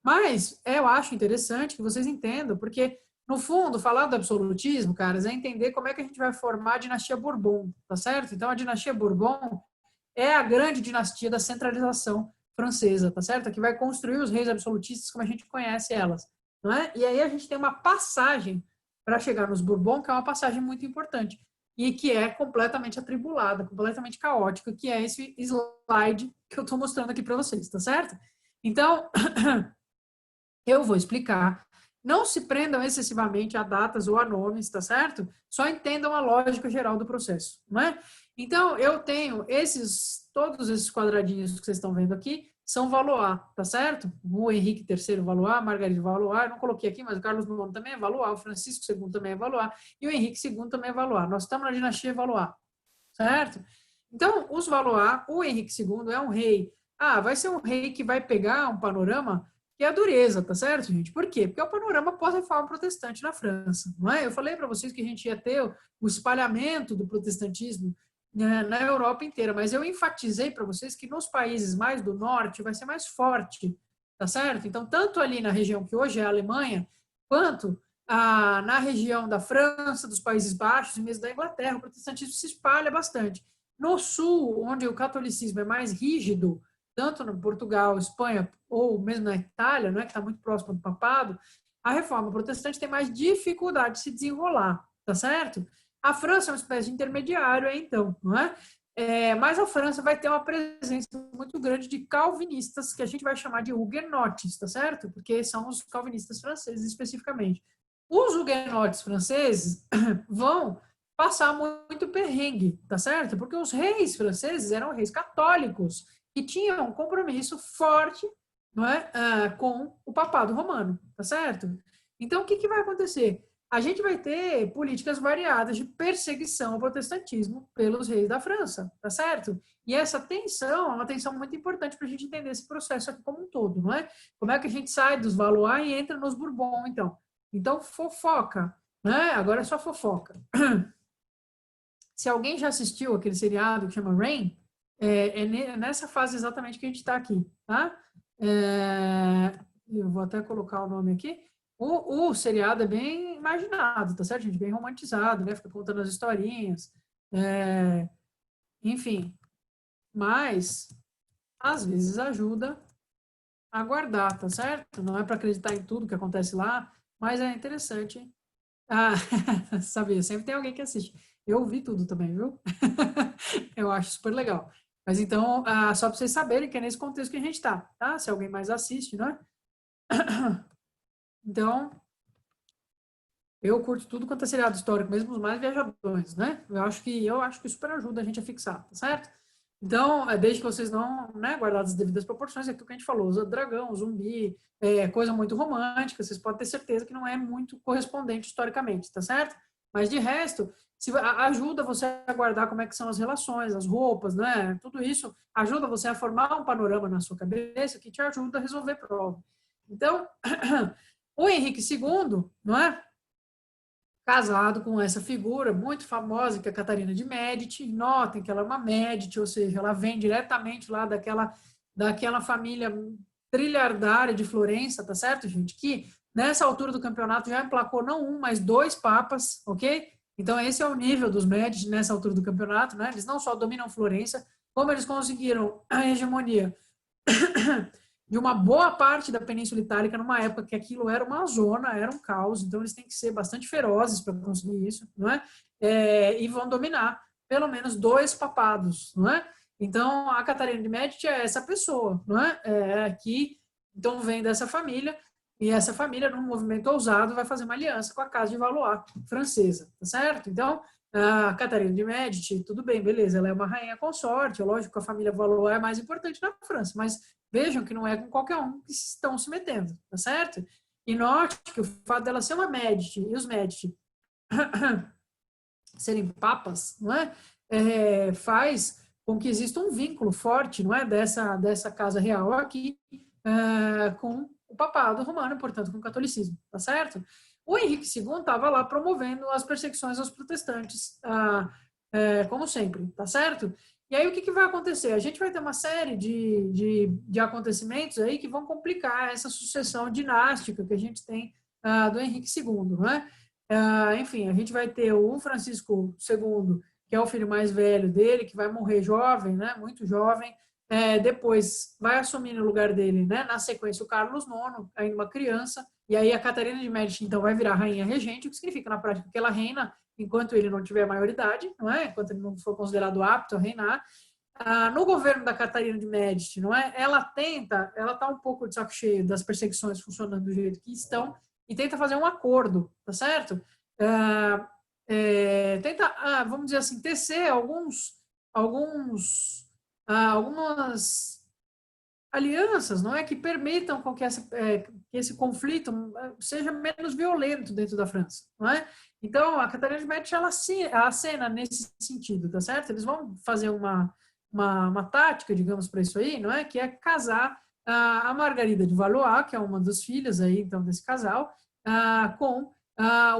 Mas eu acho interessante que vocês entendam, porque, no fundo, falar do absolutismo, caras, é entender como é que a gente vai formar a dinastia Bourbon, tá certo? Então, a dinastia Bourbon é a grande dinastia da centralização francesa, tá certo? Que vai construir os reis absolutistas como a gente conhece elas, não é? E aí a gente tem uma passagem para chegar nos Bourbon, que é uma passagem muito importante e que é completamente atribulada, completamente caótica, que é esse slide que eu estou mostrando aqui para vocês, tá certo? Então, eu vou explicar. Não se prendam excessivamente a datas ou a nomes, tá certo? Só entendam a lógica geral do processo, não é? Então, eu tenho todos esses quadradinhos que vocês estão vendo aqui, são Valois, tá certo? O Henrique III Valois, Margaride Valois, eu não coloquei aqui, mas o Carlos IX também é Valois, o Francisco II também é Valois, e o Henrique II também é Valois. Nós estamos na dinastia Valois, certo? Então, os Valois, o Henrique II é um rei. Vai ser um rei que vai pegar um panorama que é a dureza, tá certo, gente? Por quê? Porque é o panorama pós-reforma protestante na França, não é? Eu falei para vocês que a gente ia ter o espalhamento do protestantismo, né, na Europa inteira, mas eu enfatizei para vocês que nos países mais do norte vai ser mais forte, tá certo? Então, tanto ali na região que hoje é a Alemanha, quanto na região da França, dos Países Baixos e mesmo da Inglaterra, o protestantismo se espalha bastante. No sul, onde o catolicismo é mais rígido, tanto no Portugal, Espanha ou mesmo na Itália, né, que está muito próximo do papado, a reforma protestante tem mais dificuldade de se desenrolar, tá certo? A França é uma espécie de intermediário, então, não é? Mas a França vai ter uma presença muito grande de calvinistas, que a gente vai chamar de huguenotes, tá certo? Porque são os calvinistas franceses especificamente. Os huguenotes franceses vão passar muito perrengue, tá certo? Porque os reis franceses eram reis católicos que tinham um compromisso forte, não é, com o papado romano, tá certo? Então, o que vai acontecer? A gente vai ter políticas variadas de perseguição ao protestantismo pelos reis da França, tá certo? E essa tensão é uma tensão muito importante para a gente entender esse processo aqui como um todo, não é? Como é que a gente sai dos Valois e entra nos Bourbon, então? Então, fofoca, né? Agora é só fofoca. Se alguém já assistiu aquele seriado que chama Reign, nessa fase exatamente que a gente está aqui, tá? Eu vou até colocar o nome aqui. O seriado é bem imaginado, tá certo, gente? Bem romantizado, né? Fica contando as historinhas. Enfim. Mas, às vezes, ajuda a guardar, tá certo? Não é para acreditar em tudo que acontece lá, mas é interessante. Sabia, sempre tem alguém que assiste. Eu vi tudo também, viu? Eu acho super legal. Mas então, só para vocês saberem que é nesse contexto que a gente está, tá? Se alguém mais assiste, né? Então, eu curto tudo quanto é seriado histórico, mesmo os mais viajadões, né? Eu acho que super ajuda a gente a fixar, tá certo? Então, desde que vocês não, né, guardadas as devidas proporções, é aquilo que a gente falou, usa dragão, zumbi, coisa muito romântica, vocês podem ter certeza que não é muito correspondente historicamente, tá certo? Mas de resto, ajuda você a guardar como é que são as relações, as roupas, né? Tudo isso ajuda você a formar um panorama na sua cabeça que te ajuda a resolver prova. Então, o Henrique II, não é? Casado com essa figura muito famosa, que é a Catarina de Médici. Notem que ela é uma Médici, ou seja, ela vem diretamente lá daquela família trilhardária de Florença, tá certo, gente? Que nessa altura do campeonato já emplacou não um, mas dois papas, ok? Então esse é o nível dos Médici nessa altura do campeonato, né? Eles não só dominam Florença, como eles conseguiram a hegemonia de uma boa parte da Península Itálica numa época que aquilo era uma zona, era um caos, então eles têm que ser bastante ferozes para conseguir isso, não é? E vão dominar pelo menos dois papados, não é? Então a Catarina de Médici é essa pessoa, não é? Que então vem dessa família, e essa família, num movimento ousado, vai fazer uma aliança com a Casa de Valois francesa, tá certo? Então a Catarina de Médici, tudo bem, beleza, ela é uma rainha consorte, é lógico que a família Valois é mais importante na França, mas vejam que não é com qualquer um que estão se metendo, tá certo? E note que o fato dela ser uma Médici e os Médici serem papas, não é? Faz com que exista um vínculo forte, não é, dessa casa real aqui com o papado romano, portanto, com o catolicismo, tá certo? O Henrique II estava lá promovendo as perseguições aos protestantes, como sempre, tá certo? E aí o que vai acontecer? A gente vai ter uma série de acontecimentos aí que vão complicar essa sucessão dinástica que a gente tem do Henrique II, né? Enfim, a gente vai ter o Francisco II, que é o filho mais velho dele, que vai morrer jovem, né? Muito jovem. Depois vai assumir no lugar dele, né? Na sequência, o Carlos IX, ainda uma criança, e aí a Catarina de Médici, então, vai virar rainha regente, o que significa, na prática, que ela reina enquanto ele não tiver maioridade, não é? Enquanto ele não for considerado apto a reinar. No governo da Catarina de Médici, não é? Ela está um pouco de saco cheio das perseguições funcionando do jeito que estão e tenta fazer um acordo, tá certo? Tenta, vamos dizer assim, tecer algumas alianças, não é, que permitam com que esse conflito seja menos violento dentro da França, não é? Então, a Catarina de Médici, ela acena nesse sentido, tá certo? Eles vão fazer uma tática, digamos, para isso aí, não é? Que é casar a Margarida de Valois, que é uma das filhas aí, então, desse casal, com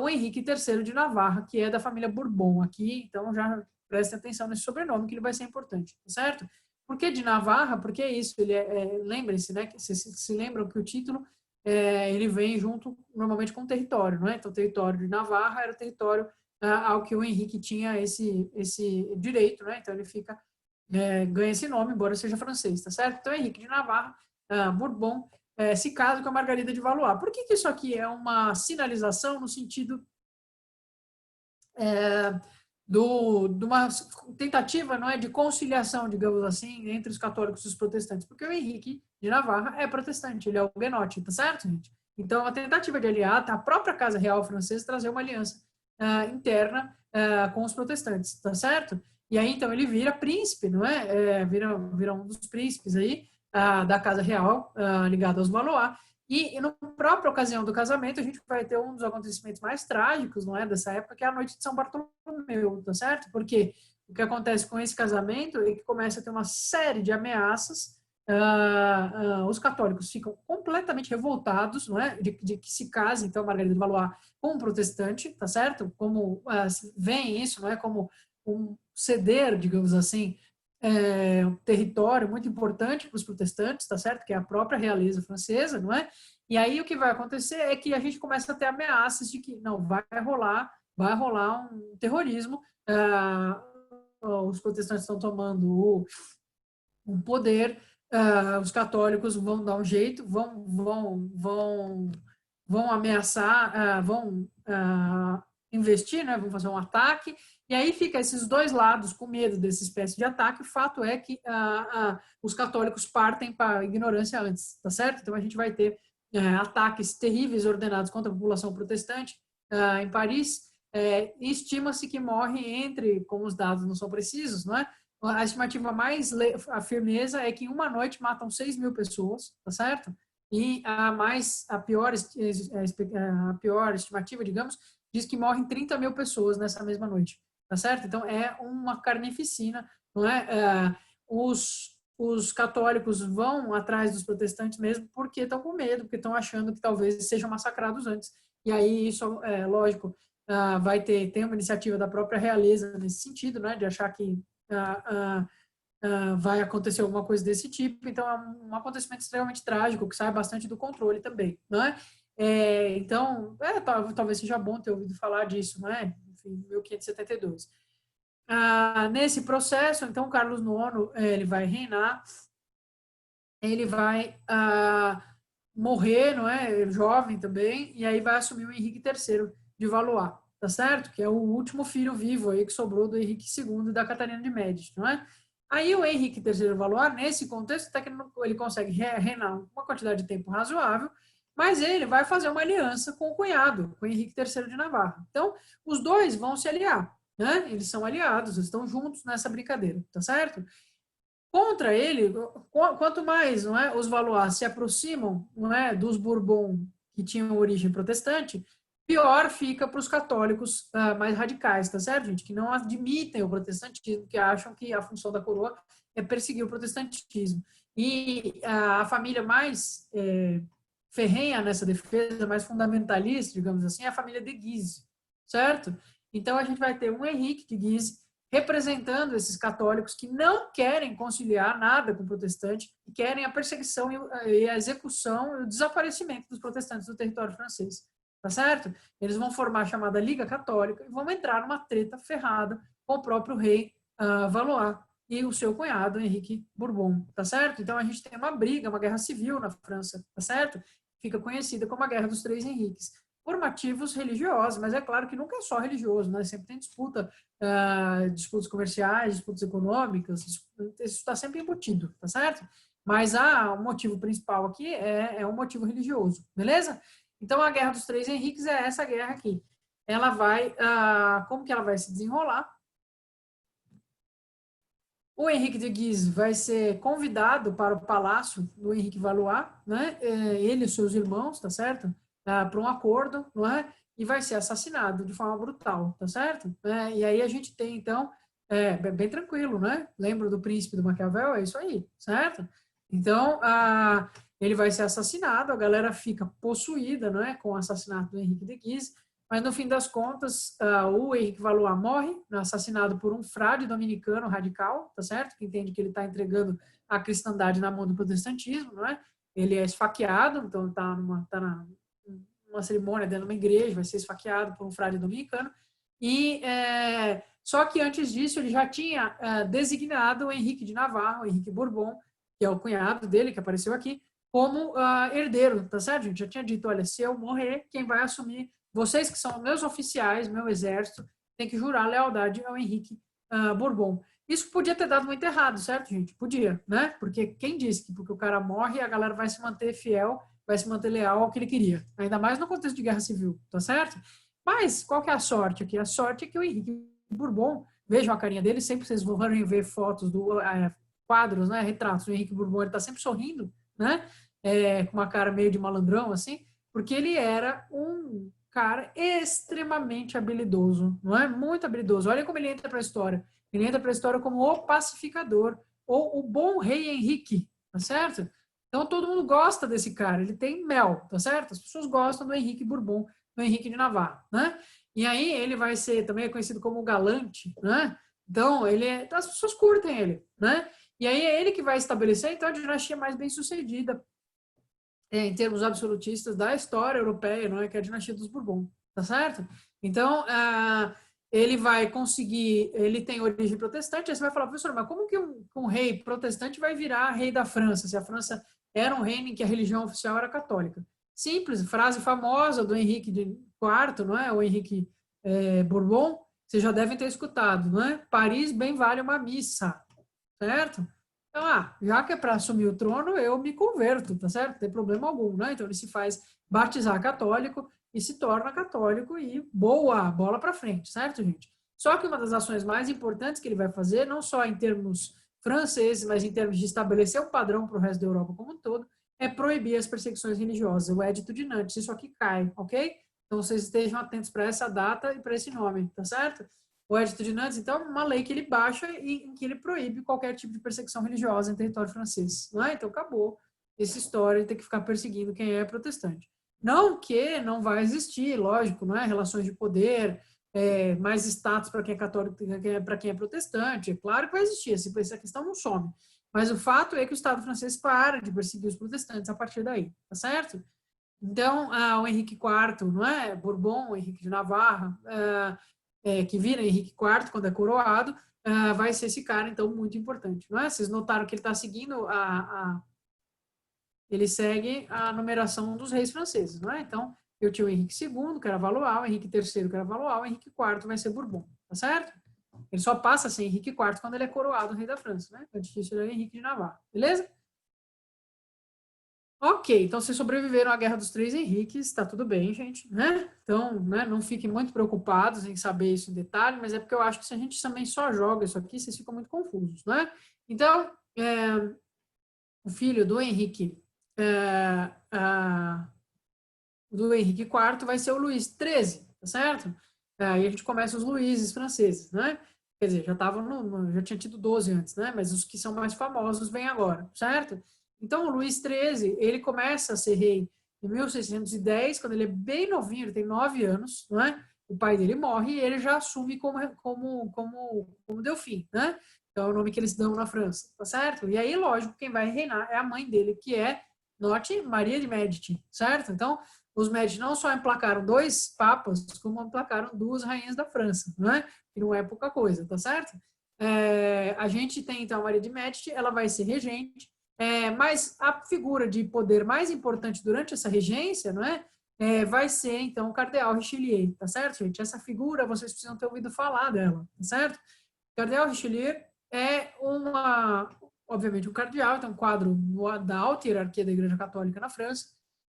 o Henrique III de Navarra, que é da família Bourbon aqui, então já prestem atenção nesse sobrenome, que ele vai ser importante, tá certo? Por que de Navarra? Porque é isso, lembrem-se, né, que vocês se lembram que o título ele vem junto, normalmente, com o território, não é? Então, o território de Navarra era o território ao que o Henrique tinha esse direito, né? Então, ele ganha esse nome, embora seja francês, tá certo? Então, Henrique de Navarra, Bourbon, se casa com a Margarida de Valois. Por que isso aqui é uma sinalização no sentido de uma tentativa, não é, de conciliação, digamos assim, entre os católicos e os protestantes? Porque o Henrique de Navarra é protestante, ele é huguenote, tá certo, gente? Então, a tentativa de aliar, a própria Casa Real Francesa trazer uma aliança interna com os protestantes, tá certo? E aí, então, ele vira príncipe, não é? Vira um dos príncipes aí da Casa Real, ligado aos Valois. E na própria ocasião do casamento, a gente vai ter um dos acontecimentos mais trágicos, não é, dessa época, que é a noite de São Bartolomeu, tá certo? Porque o que acontece com esse casamento é que começa a ter uma série de ameaças, os católicos ficam completamente revoltados, não é, de que se case, então, Margarida de Valois com um protestante, tá certo? Como veem isso, não é, como um ceder, digamos assim, um território muito importante para os protestantes, tá certo? Que é a própria realeza francesa, não é? E aí o que vai acontecer é que a gente começa a ter ameaças de que não vai rolar um terrorismo. Os protestantes estão tomando o poder, os católicos vão dar um jeito, vão ameaçar, vão investir, né? Vão fazer um ataque. E aí fica esses dois lados com medo dessa espécie de ataque. O fato é que os católicos partem para a ignorância antes, tá certo? Então a gente vai ter ataques terríveis ordenados contra a população protestante em Paris. E estima-se que morre como os dados não são precisos, não é? A estimativa a firmeza é que em uma noite matam 6.000 pessoas, tá certo? E a pior estimativa, digamos, diz que morrem 30.000 pessoas nessa mesma noite, tá certo? Então, é uma carnificina, não é? Os católicos vão atrás dos protestantes mesmo porque estão com medo, porque estão achando que talvez sejam massacrados antes. E aí, isso, lógico, tem uma iniciativa da própria realeza nesse sentido, né? De achar que vai acontecer alguma coisa desse tipo. Então, é um acontecimento extremamente trágico, que sai bastante do controle também, não é? Então, talvez seja bom ter ouvido falar disso, não é? Enfim, 1572. Nesse processo, então, Carlos IX, ele vai reinar, ele vai morrer, não é? Jovem também, e aí vai assumir o Henrique III de Valois, tá certo? Que é o último filho vivo aí que sobrou do Henrique II e da Catarina de Médici, não é? Aí o Henrique III de Valois, nesse contexto, até que ele consegue reinar uma quantidade de tempo razoável, mas ele vai fazer uma aliança com o cunhado, com o Henrique III de Navarra. Então, os dois vão se aliar, né? Eles são aliados, eles estão juntos nessa brincadeira, tá certo? Contra ele, quanto mais, não é, os Valois se aproximam, não é, dos Bourbon que tinham origem protestante, pior fica para os católicos mais radicais, tá certo, gente? Que não admitem o protestantismo, que acham que a função da coroa é perseguir o protestantismo. E a família mais ferrenha nessa defesa, mais fundamentalista, digamos assim, é a família de Guise, certo? Então, a gente vai ter um Henrique de Guise representando esses católicos que não querem conciliar nada com o protestante e querem a perseguição e a execução e o desaparecimento dos protestantes do território francês. Tá certo? Eles vão formar a chamada Liga Católica e vão entrar numa treta ferrada com o próprio rei Valois e o seu cunhado, Henrique Bourbon, tá certo? Então a gente tem uma briga, uma guerra civil na França, tá certo? Fica conhecida como a Guerra dos Três Henriques, por motivos religiosos, mas é claro que nunca é só religioso, né? Sempre tem disputas comerciais, disputas econômicas, isso está sempre embutido, tá certo? Mas o motivo principal aqui é um motivo religioso, beleza? Então, a Guerra dos Três Henriques é essa guerra aqui. Ela vai, como que ela vai se desenrolar? O Henrique de Guise vai ser convidado para o palácio do Henrique Valois, né? Ele e seus irmãos, tá certo? Para um acordo, não é? E vai ser assassinado de forma brutal, tá certo? E aí a gente tem, então, bem tranquilo, né? Lembra do Príncipe do Maquiavel? É isso aí, certo? Então, ele vai ser assassinado, a galera fica possuída, não é, com o assassinato do Henrique de Guise, mas no fim das contas, o Henrique Valois morre, assassinado por um frade dominicano radical, tá certo? Que entende que ele está entregando a cristandade na mão do protestantismo, não é? Ele é esfaqueado, então está numa cerimônia dentro de uma igreja, vai ser esfaqueado por um frade dominicano, e só que antes disso ele já tinha designado o Henrique de Navarra, o Henrique Bourbon, que é o cunhado dele, que apareceu aqui, como herdeiro, tá certo, gente? Já tinha dito, olha, se eu morrer, quem vai assumir, vocês que são meus oficiais, meu exército, tem que jurar lealdade ao Henrique Bourbon. Isso podia ter dado muito errado, certo, gente? Podia, né? Porque quem disse que porque o cara morre, a galera vai se manter fiel, vai se manter leal ao que ele queria. Ainda mais no contexto de guerra civil, tá certo? Mas qual que é a sorte aqui? A sorte é que o Henrique Bourbon, vejam a carinha dele, sempre vocês vão ver fotos do quadros, né, retratos do Henrique Bourbon, ele está sempre sorrindo, né, com uma cara meio de malandrão, assim, porque ele era um cara extremamente habilidoso, não é? Muito habilidoso. Olha como ele entra para a história. Ele entra para a história como o pacificador, ou o bom rei Henrique, tá certo? Então todo mundo gosta desse cara, ele tem mel, tá certo? As pessoas gostam do Henrique Bourbon, do Henrique de Navarra, né? E aí ele vai ser também conhecido como galante, né? Então as pessoas curtem ele, né? E aí é ele que vai estabelecer, então, a dinastia mais bem sucedida em termos absolutistas da história europeia, não é? Que é a dinastia dos Bourbon, tá certo? Então, ele vai conseguir, ele tem origem protestante, aí você vai falar, professor, mas como que um rei protestante vai virar rei da França, se a França era um reino em que a religião oficial era católica? Simples, frase famosa do Henrique IV, não é? O Henrique Bourbon, vocês já devem ter escutado, não é? Paris bem vale uma missa, certo? Então, já que é para assumir o trono, eu me converto, tá certo? Não tem problema algum, né? Então, ele se faz batizar católico e se torna católico e boa, bola para frente, certo, gente? Só que uma das ações mais importantes que ele vai fazer, não só em termos franceses, mas em termos de estabelecer um padrão para o resto da Europa como um todo, é proibir as perseguições religiosas, o Edito de Nantes. Isso aqui cai, ok? Então, vocês estejam atentos para essa data e para esse nome, tá certo? O Edito de Nantes, então, é uma lei que ele baixa e em que ele proíbe qualquer tipo de perseguição religiosa em território francês. Não é? Então, acabou essa história de ter que ficar perseguindo quem é protestante. Não que não vai existir, lógico, não é? Relações de poder, mais status para quem é católico, para quem é protestante. É claro que vai existir, essa questão não some. Mas o fato é que o Estado francês para de perseguir os protestantes a partir daí, tá certo? Então, o Henrique IV, não é? Bourbon, o Henrique de Navarra, que vira Henrique IV quando é coroado, vai ser esse cara, então, muito importante. Não é? Vocês notaram que ele está seguindo ele segue a numeração dos reis franceses, não é? Então, eu tinha o Henrique II, que era Valois, o Henrique III, que era Valois, o Henrique IV vai ser Bourbon, tá certo? Ele só passa a ser Henrique IV quando ele é coroado rei da França, né? Antes disso, ele é Henrique de Navarra, beleza? Ok, então vocês sobreviveram à Guerra dos Três Henriques, tá tudo bem, gente, né? Então, né, não fiquem muito preocupados em saber isso em detalhe, mas é porque eu acho que se a gente também só joga isso aqui, vocês ficam muito confusos, né? Então, o filho do Henrique, IV vai ser o Luís XIII, tá certo? Aí a gente começa os Luíses franceses, né? Quer dizer, já tinha tido 12 antes, né? Mas os que são mais famosos vêm agora, certo? Então, o Luís XIII, ele começa a ser rei em 1610, quando ele é bem novinho, ele tem 9 anos, não é? O pai dele morre e ele já assume como Delfim, né? Então, é o nome que eles dão na França, tá certo? E aí, lógico, quem vai reinar é a mãe dele, que é, note, Maria de Médici, certo? Então, os Médici não só emplacaram 2 papas, como emplacaram 2 rainhas da França, né? Que não é pouca coisa, tá certo? A gente tem, então, a Maria de Médici, ela vai ser regente, mas a figura de poder mais importante durante essa regência, não é? Vai ser, então, o cardeal Richelieu, tá certo, gente? Essa figura, vocês precisam ter ouvido falar dela, tá certo? O cardeal Richelieu é obviamente, um cardeal, então, um quadro da alta hierarquia da Igreja Católica na França,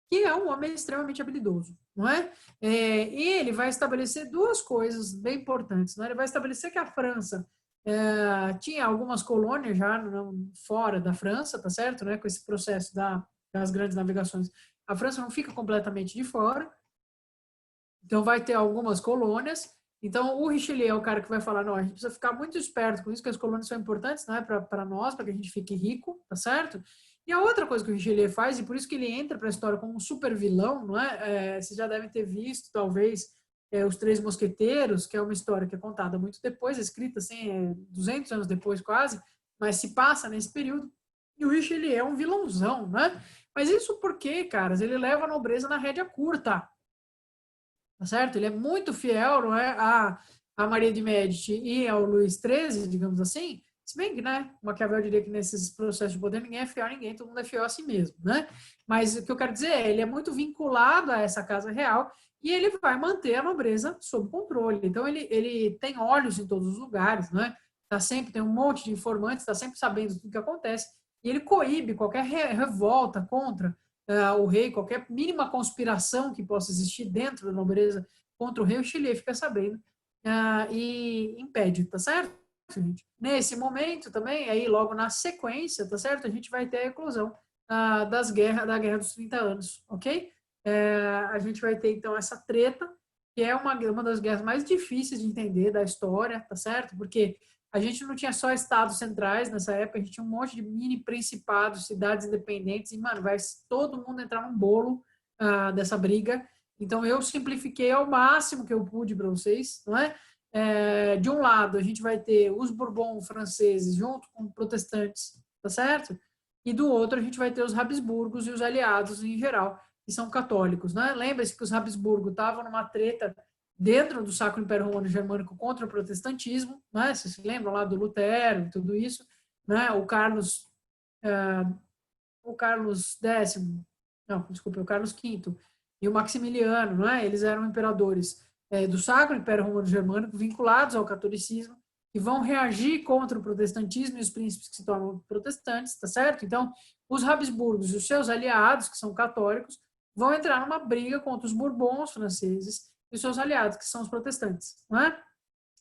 que é um homem extremamente habilidoso, não é? E ele vai estabelecer 2 coisas bem importantes, não é? Ele vai estabelecer que a França tinha algumas colônias já fora da França, tá certo? Né? Com esse processo das grandes navegações, a França não fica completamente de fora, então vai ter algumas colônias. Então o Richelieu é o cara que vai falar, não, a gente precisa ficar muito esperto com isso, que as colônias são importantes, não é para nós, para que a gente fique rico, tá certo? E a outra coisa que o Richelieu faz, e por isso que ele entra para a história como um super vilão, não é? Vocês já devem ter visto, talvez, Os Três Mosqueteiros, que é uma história que é contada muito depois, escrita assim, 200 anos depois quase, mas se passa nesse período. E o Richelieu é um vilãozão, né? Mas isso porque, caras, ele leva a nobreza na rédea curta, tá certo? Ele é muito fiel, não é, a Maria de Médici e ao Luís XIII, digamos assim, se bem que, né, Maquiavel diria que nesses processos de poder ninguém é fiel a ninguém, todo mundo é fiel a si mesmo, né? Mas o que eu quero dizer é, ele é muito vinculado a essa casa real e ele vai manter a nobreza sob controle. Então, ele tem olhos em todos os lugares, né? Tá sempre, tem um monte de informantes, está sempre sabendo tudo que acontece, e ele coíbe qualquer revolta contra o rei, qualquer mínima conspiração que possa existir dentro da nobreza contra o rei, o Chile fica sabendo e impede, tá certo, gente? Nesse momento também, aí logo na sequência, tá certo? A gente vai ter a eclosão da Guerra dos 30 Anos, ok? A gente vai ter, então, essa treta, que é uma das guerras mais difíceis de entender da história, tá certo? Porque a gente não tinha só estados centrais nessa época, a gente tinha um monte de mini principados, cidades independentes, e, mano, vai todo mundo entrar num bolo dessa briga. Então, eu simplifiquei ao máximo que eu pude para vocês, não é? De um lado, a gente vai ter os Bourbon franceses junto com protestantes, tá certo? E do outro, a gente vai ter os Habsburgos e os aliados em geral, que são católicos, né? Lembra-se que os Habsburgo estavam numa treta dentro do Sacro Império Romano Germânico contra o protestantismo, né? Vocês se lembram lá do Lutero e tudo isso, né? O Carlos X, não, desculpa, o Carlos V e o Maximiliano, né? Eles eram imperadores do Sacro Império Romano Germânico vinculados ao catolicismo e vão reagir contra o protestantismo e os príncipes que se tornam protestantes, tá certo? Então, os Habsburgos e os seus aliados, que são católicos, vão entrar numa briga contra os Bourbons franceses e os seus aliados, que são os protestantes, não é?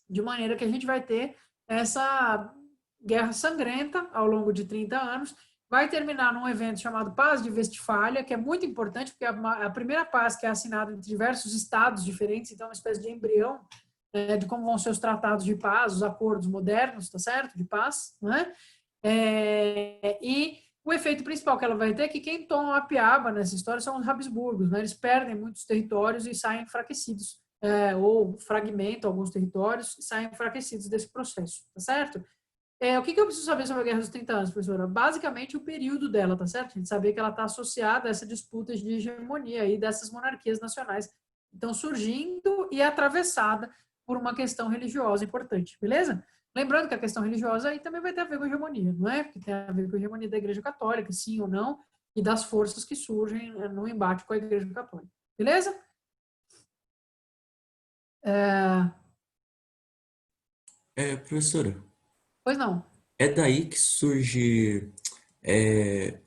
De maneira que a gente vai ter essa guerra sangrenta ao longo de 30 anos, vai terminar num evento chamado Paz de Westfália, que é muito importante, porque é a primeira paz que é assinada entre diversos estados diferentes, então é uma espécie de embrião de como vão ser os tratados de paz, os acordos modernos, tá certo? De paz, né? E o efeito principal que ela vai ter é que quem toma a piaba nessa história são os Habsburgos, né? Eles perdem muitos territórios e saem enfraquecidos, ou fragmentam alguns territórios e saem enfraquecidos desse processo, tá certo? O que eu preciso saber sobre a Guerra dos 30 Anos, professora? Basicamente o período dela, tá certo? A gente saber que ela está associada a essa disputa de hegemonia aí dessas monarquias nacionais que estão surgindo e atravessada por uma questão religiosa importante, beleza? Lembrando que a questão religiosa aí também vai ter a ver com a hegemonia, não é? Porque tem a ver com a hegemonia da Igreja Católica, sim ou não, e das forças que surgem no embate com a Igreja Católica, beleza? Professora, Pois não. é daí que surge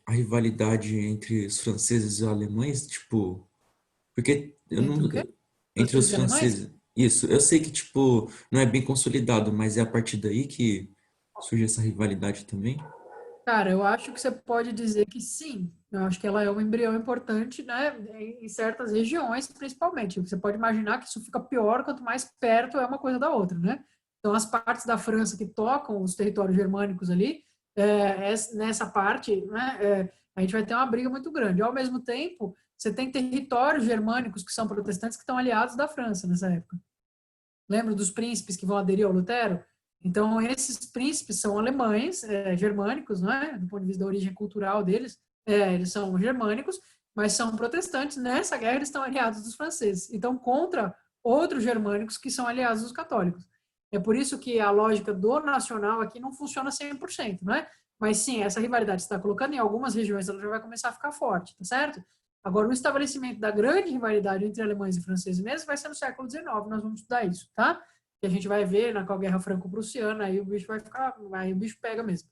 a rivalidade entre os franceses e os alemães? Tipo, porque eu Entre não. o quê? Entre Franceses os e alemães? franceses. Isso, eu sei que, tipo, não é bem consolidado, mas é a partir daí que surge essa rivalidade também? Cara, eu acho que você pode dizer que sim. Eu acho que ela é um embrião importante, né, em certas regiões, principalmente. Você pode imaginar que isso fica pior quanto mais perto é uma coisa da outra, né? Então, as partes da França que tocam os territórios germânicos ali, nessa parte, né, a gente vai ter uma briga muito grande. Ao mesmo tempo, você tem territórios germânicos que são protestantes que estão aliados da França nessa época. Lembra dos príncipes que vão aderir ao Lutero? Então, esses príncipes são alemães, germânicos, não é? Do ponto de vista da origem cultural deles, eles são germânicos, mas são protestantes. Nessa guerra, eles estão aliados dos franceses. Então, contra outros germânicos que são aliados dos católicos. É por isso que a lógica do nacional aqui não funciona 100%, não é? Mas sim, essa rivalidade que você está colocando em algumas regiões, ela já vai começar a ficar forte, tá certo? Agora, o estabelecimento da grande rivalidade entre alemães e franceses mesmo vai ser no século XIX, nós vamos estudar isso, tá? Que a gente vai ver na Guerra Franco-Prussiana, aí o bicho vai ficar, aí o bicho pega mesmo.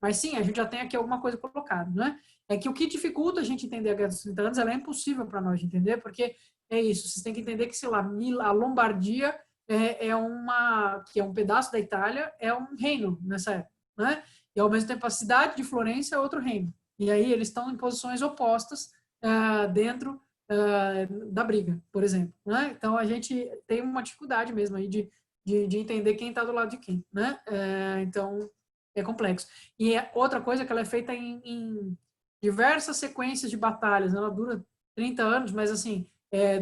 Mas sim, a gente já tem aqui alguma coisa colocada, né? É que o que dificulta a gente entender a Guerra dos 30 Anos, ela é impossível para nós entender, porque é isso, vocês têm que entender que, sei lá, a Lombardia que é um pedaço da Itália, é um reino nessa época, né? E ao mesmo tempo a cidade de Florença é outro reino. E aí eles estão em posições opostas dentro da briga, por exemplo. Né? Então, a gente tem uma dificuldade mesmo aí de entender quem está do lado de quem. Né? Então, é complexo. E outra coisa que ela é feita diversas sequências de batalhas, ela dura 30 anos, mas assim,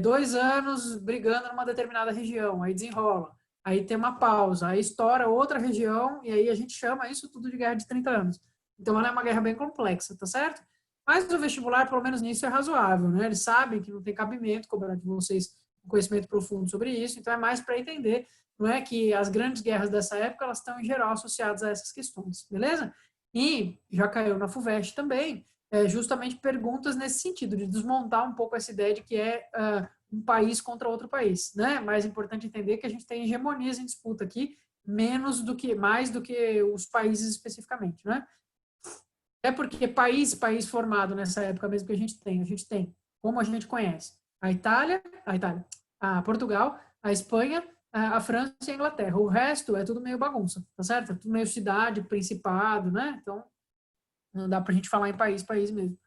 2 anos brigando numa determinada região, aí desenrola, aí tem uma pausa, aí estoura outra região, e aí a gente chama isso tudo de guerra de 30 anos. Então ela é uma guerra bem complexa, tá certo? Mas o vestibular, pelo menos nisso, é razoável, né? Eles sabem que não tem cabimento cobrar de vocês um conhecimento profundo sobre isso, então é mais para entender, não é, que as grandes guerras dessa época, elas estão em geral associadas a essas questões, beleza? E já caiu na FUVEST também, justamente perguntas nesse sentido, de desmontar um pouco essa ideia de que é um país contra outro país, né? Mais importante entender que a gente tem hegemonias em disputa aqui, mais do que os países especificamente, né? É porque país formado nessa época mesmo que a gente tem, como a gente conhece, a Portugal, a Espanha, a França e a Inglaterra. O resto é tudo meio bagunça, tá certo? É tudo meio cidade, principado, né? Então, não dá pra gente falar em país mesmo.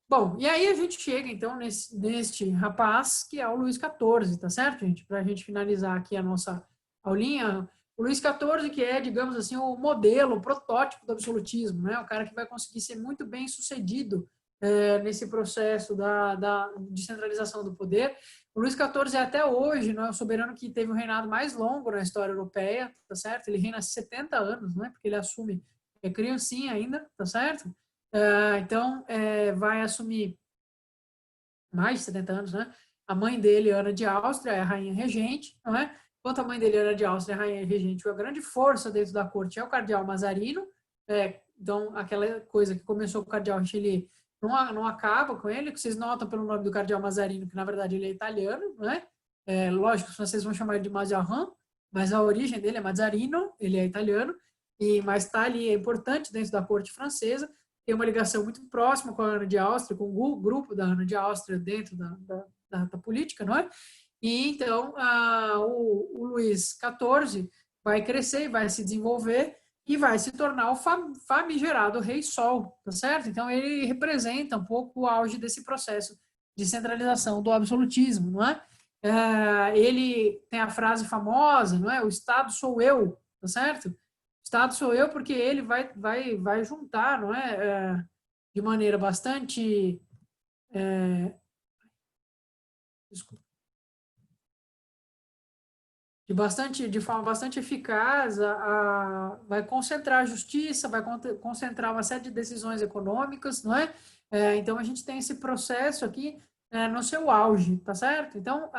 Bom, e aí a gente chega, então, neste rapaz, que é o Luís XIV, tá certo, gente? Para a gente finalizar aqui a nossa aulinha, o Luís XIV, que é, digamos assim, o modelo, o protótipo do absolutismo, né? O cara que vai conseguir ser muito bem sucedido nesse processo da descentralização do poder. O Luís XIV é até hoje, não é, o soberano que teve o reinado mais longo na história europeia, tá certo? Ele reina 70 anos, né? Porque ele assume, é criancinha ainda, tá certo? Então, vai assumir mais de 70 anos, né? A mãe dele, Ana de Áustria, é a rainha regente, não é? Enquanto a mãe dele, Ana de Áustria, é a rainha regente, a grande força dentro da corte é o cardeal Mazarino. Então, aquela coisa que começou com o cardeal Richelieu não acaba com ele, que vocês notam pelo nome do cardeal Mazarino, que na verdade ele é italiano, não é? Lógico, os franceses vão chamar ele de Mazarin, mas a origem dele é Mazarino, ele é italiano, mas está ali, é importante dentro da corte francesa, tem uma ligação muito próxima com a Ana de Áustria, com o grupo da Ana de Áustria dentro da política, não é? E então o Luís XIV vai crescer, vai se desenvolver e vai se tornar o famigerado Rei Sol, tá certo? Então ele representa um pouco o auge desse processo de centralização do absolutismo, não é? Ele tem a frase famosa, não é? O Estado sou eu, tá certo? Estado sou eu porque ele vai juntar, não é? De maneira bastante, desculpa, de forma bastante eficaz, vai concentrar a justiça, vai concentrar uma série de decisões econômicas, não é? Então a gente tem esse processo aqui no seu auge, tá certo? Então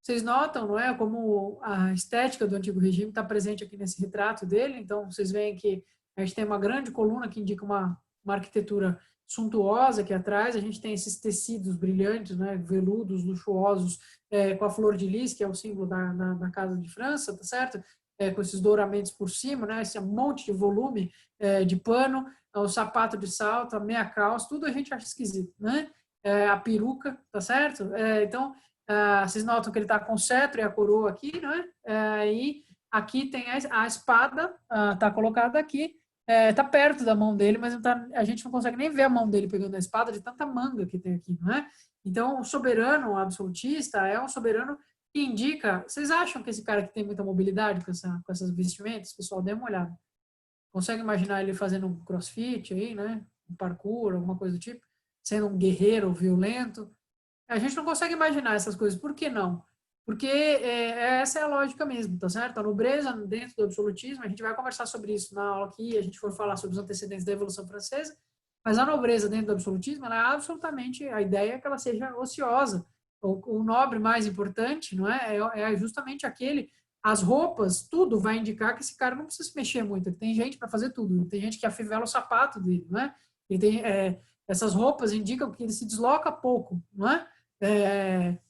vocês notam, não é, como a estética do antigo regime está presente aqui nesse retrato dele. Então vocês veem que a gente tem uma grande coluna que indica uma arquitetura suntuosa aqui atrás. A gente tem esses tecidos brilhantes, né, veludos, luxuosos, com a flor de lis, que é o símbolo da Casa de França, tá certo? Com esses douramentos por cima, né, esse monte de volume de pano, o sapato de salto, a meia calça, tudo a gente acha esquisito, né? A peruca, tá certo? Então, vocês notam que ele está com o cetro e a coroa aqui, né? E aqui tem a espada, está colocada aqui, está perto da mão dele, mas a gente não consegue nem ver a mão dele pegando a espada de tanta manga que tem aqui, não é? Então, o soberano absolutista é um soberano que indica. Vocês acham que esse cara que tem muita mobilidade com essas vestimentas, pessoal, dê uma olhada. Consegue imaginar ele fazendo um crossfit aí, né? Um parkour, alguma coisa do tipo? Sendo um guerreiro violento? A gente não consegue imaginar essas coisas. Por que não? Porque essa é a lógica mesmo, tá certo? A nobreza dentro do absolutismo, a gente vai conversar sobre isso na aula que a gente for falar sobre os antecedentes da Revolução Francesa, mas a nobreza dentro do absolutismo, ela é absolutamente, a ideia é que ela seja ociosa. O nobre mais importante, não é? É justamente aquele, as roupas, tudo vai indicar que esse cara não precisa se mexer muito, ele tem gente para fazer tudo, tem gente que afivela o sapato dele, não é? Ele tem, essas roupas indicam que ele se desloca pouco, não é?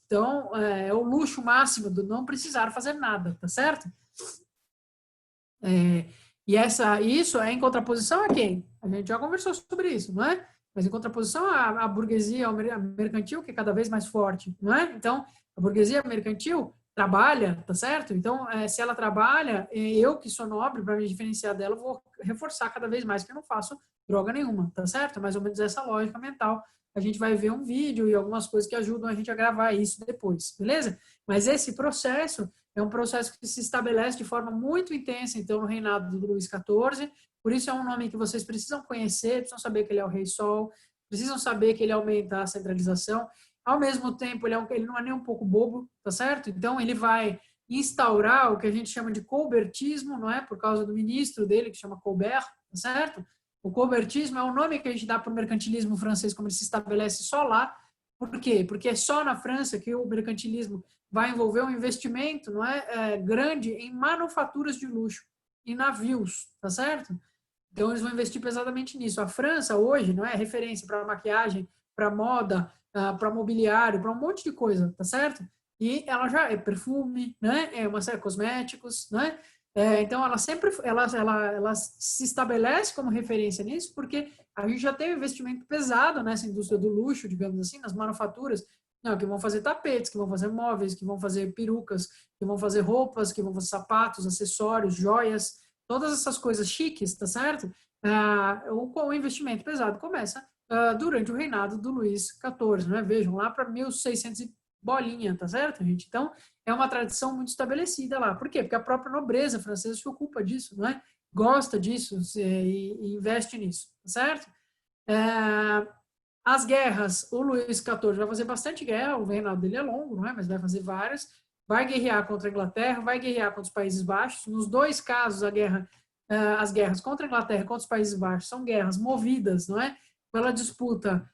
Então, é o luxo máximo do não precisar fazer nada, tá certo? E isso é em contraposição a quem? A gente já conversou sobre isso, não é? Mas em contraposição à burguesia mercantil, que é cada vez mais forte, não é? Então, a burguesia mercantil trabalha, tá certo? Então, se ela trabalha, eu que sou nobre, para me diferenciar dela, vou reforçar cada vez mais que eu não faço droga nenhuma, tá certo? É mais ou menos essa lógica mental. A gente vai ver um vídeo e algumas coisas que ajudam a gente a gravar isso depois, beleza? Mas esse processo É um processo que se estabelece de forma muito intensa, então, no reinado do Luís XIV. Por isso é um nome que vocês precisam conhecer, precisam saber que ele é o Rei Sol, precisam saber que ele aumenta a centralização. Ao mesmo tempo, ele não é nem um pouco bobo, tá certo? Então, ele vai instaurar o que a gente chama de colbertismo, não é? Por causa do ministro dele, que chama Colbert, tá certo? O colbertismo é o nome que a gente dá para o mercantilismo francês, como ele se estabelece só lá. Por quê? Porque é só na França que o mercantilismo vai envolver um investimento, não é, grande em manufaturas de luxo, em navios, tá certo? Então eles vão investir pesadamente nisso. A França hoje não é referência para maquiagem, para moda, para mobiliário, para um monte de coisa, tá certo? E ela já é perfume, né? É uma série de cosméticos, né? Então ela sempre ela se estabelece como referência nisso porque a gente já tem um investimento pesado nessa indústria do luxo, digamos assim, nas manufaturas, não, que vão fazer tapetes, que vão fazer móveis, que vão fazer perucas, que vão fazer roupas, que vão fazer sapatos, acessórios, joias, todas essas coisas chiques, tá certo? O investimento pesado começa durante o reinado do Luís XIV, né? Vejam, lá para 1600 e bolinha, tá certo, gente? Então, é uma tradição muito estabelecida lá. Por quê? Porque a própria nobreza francesa se ocupa disso, não é? Gosta disso e investe nisso, tá certo? As guerras, o Luís XIV vai fazer bastante guerra, o reinado dele é longo, não é? Mas vai fazer várias. Vai guerrear contra a Inglaterra, vai guerrear contra os Países Baixos. Nos dois casos, as guerras contra a Inglaterra e contra os Países Baixos são guerras movidas, não é? Pela disputa,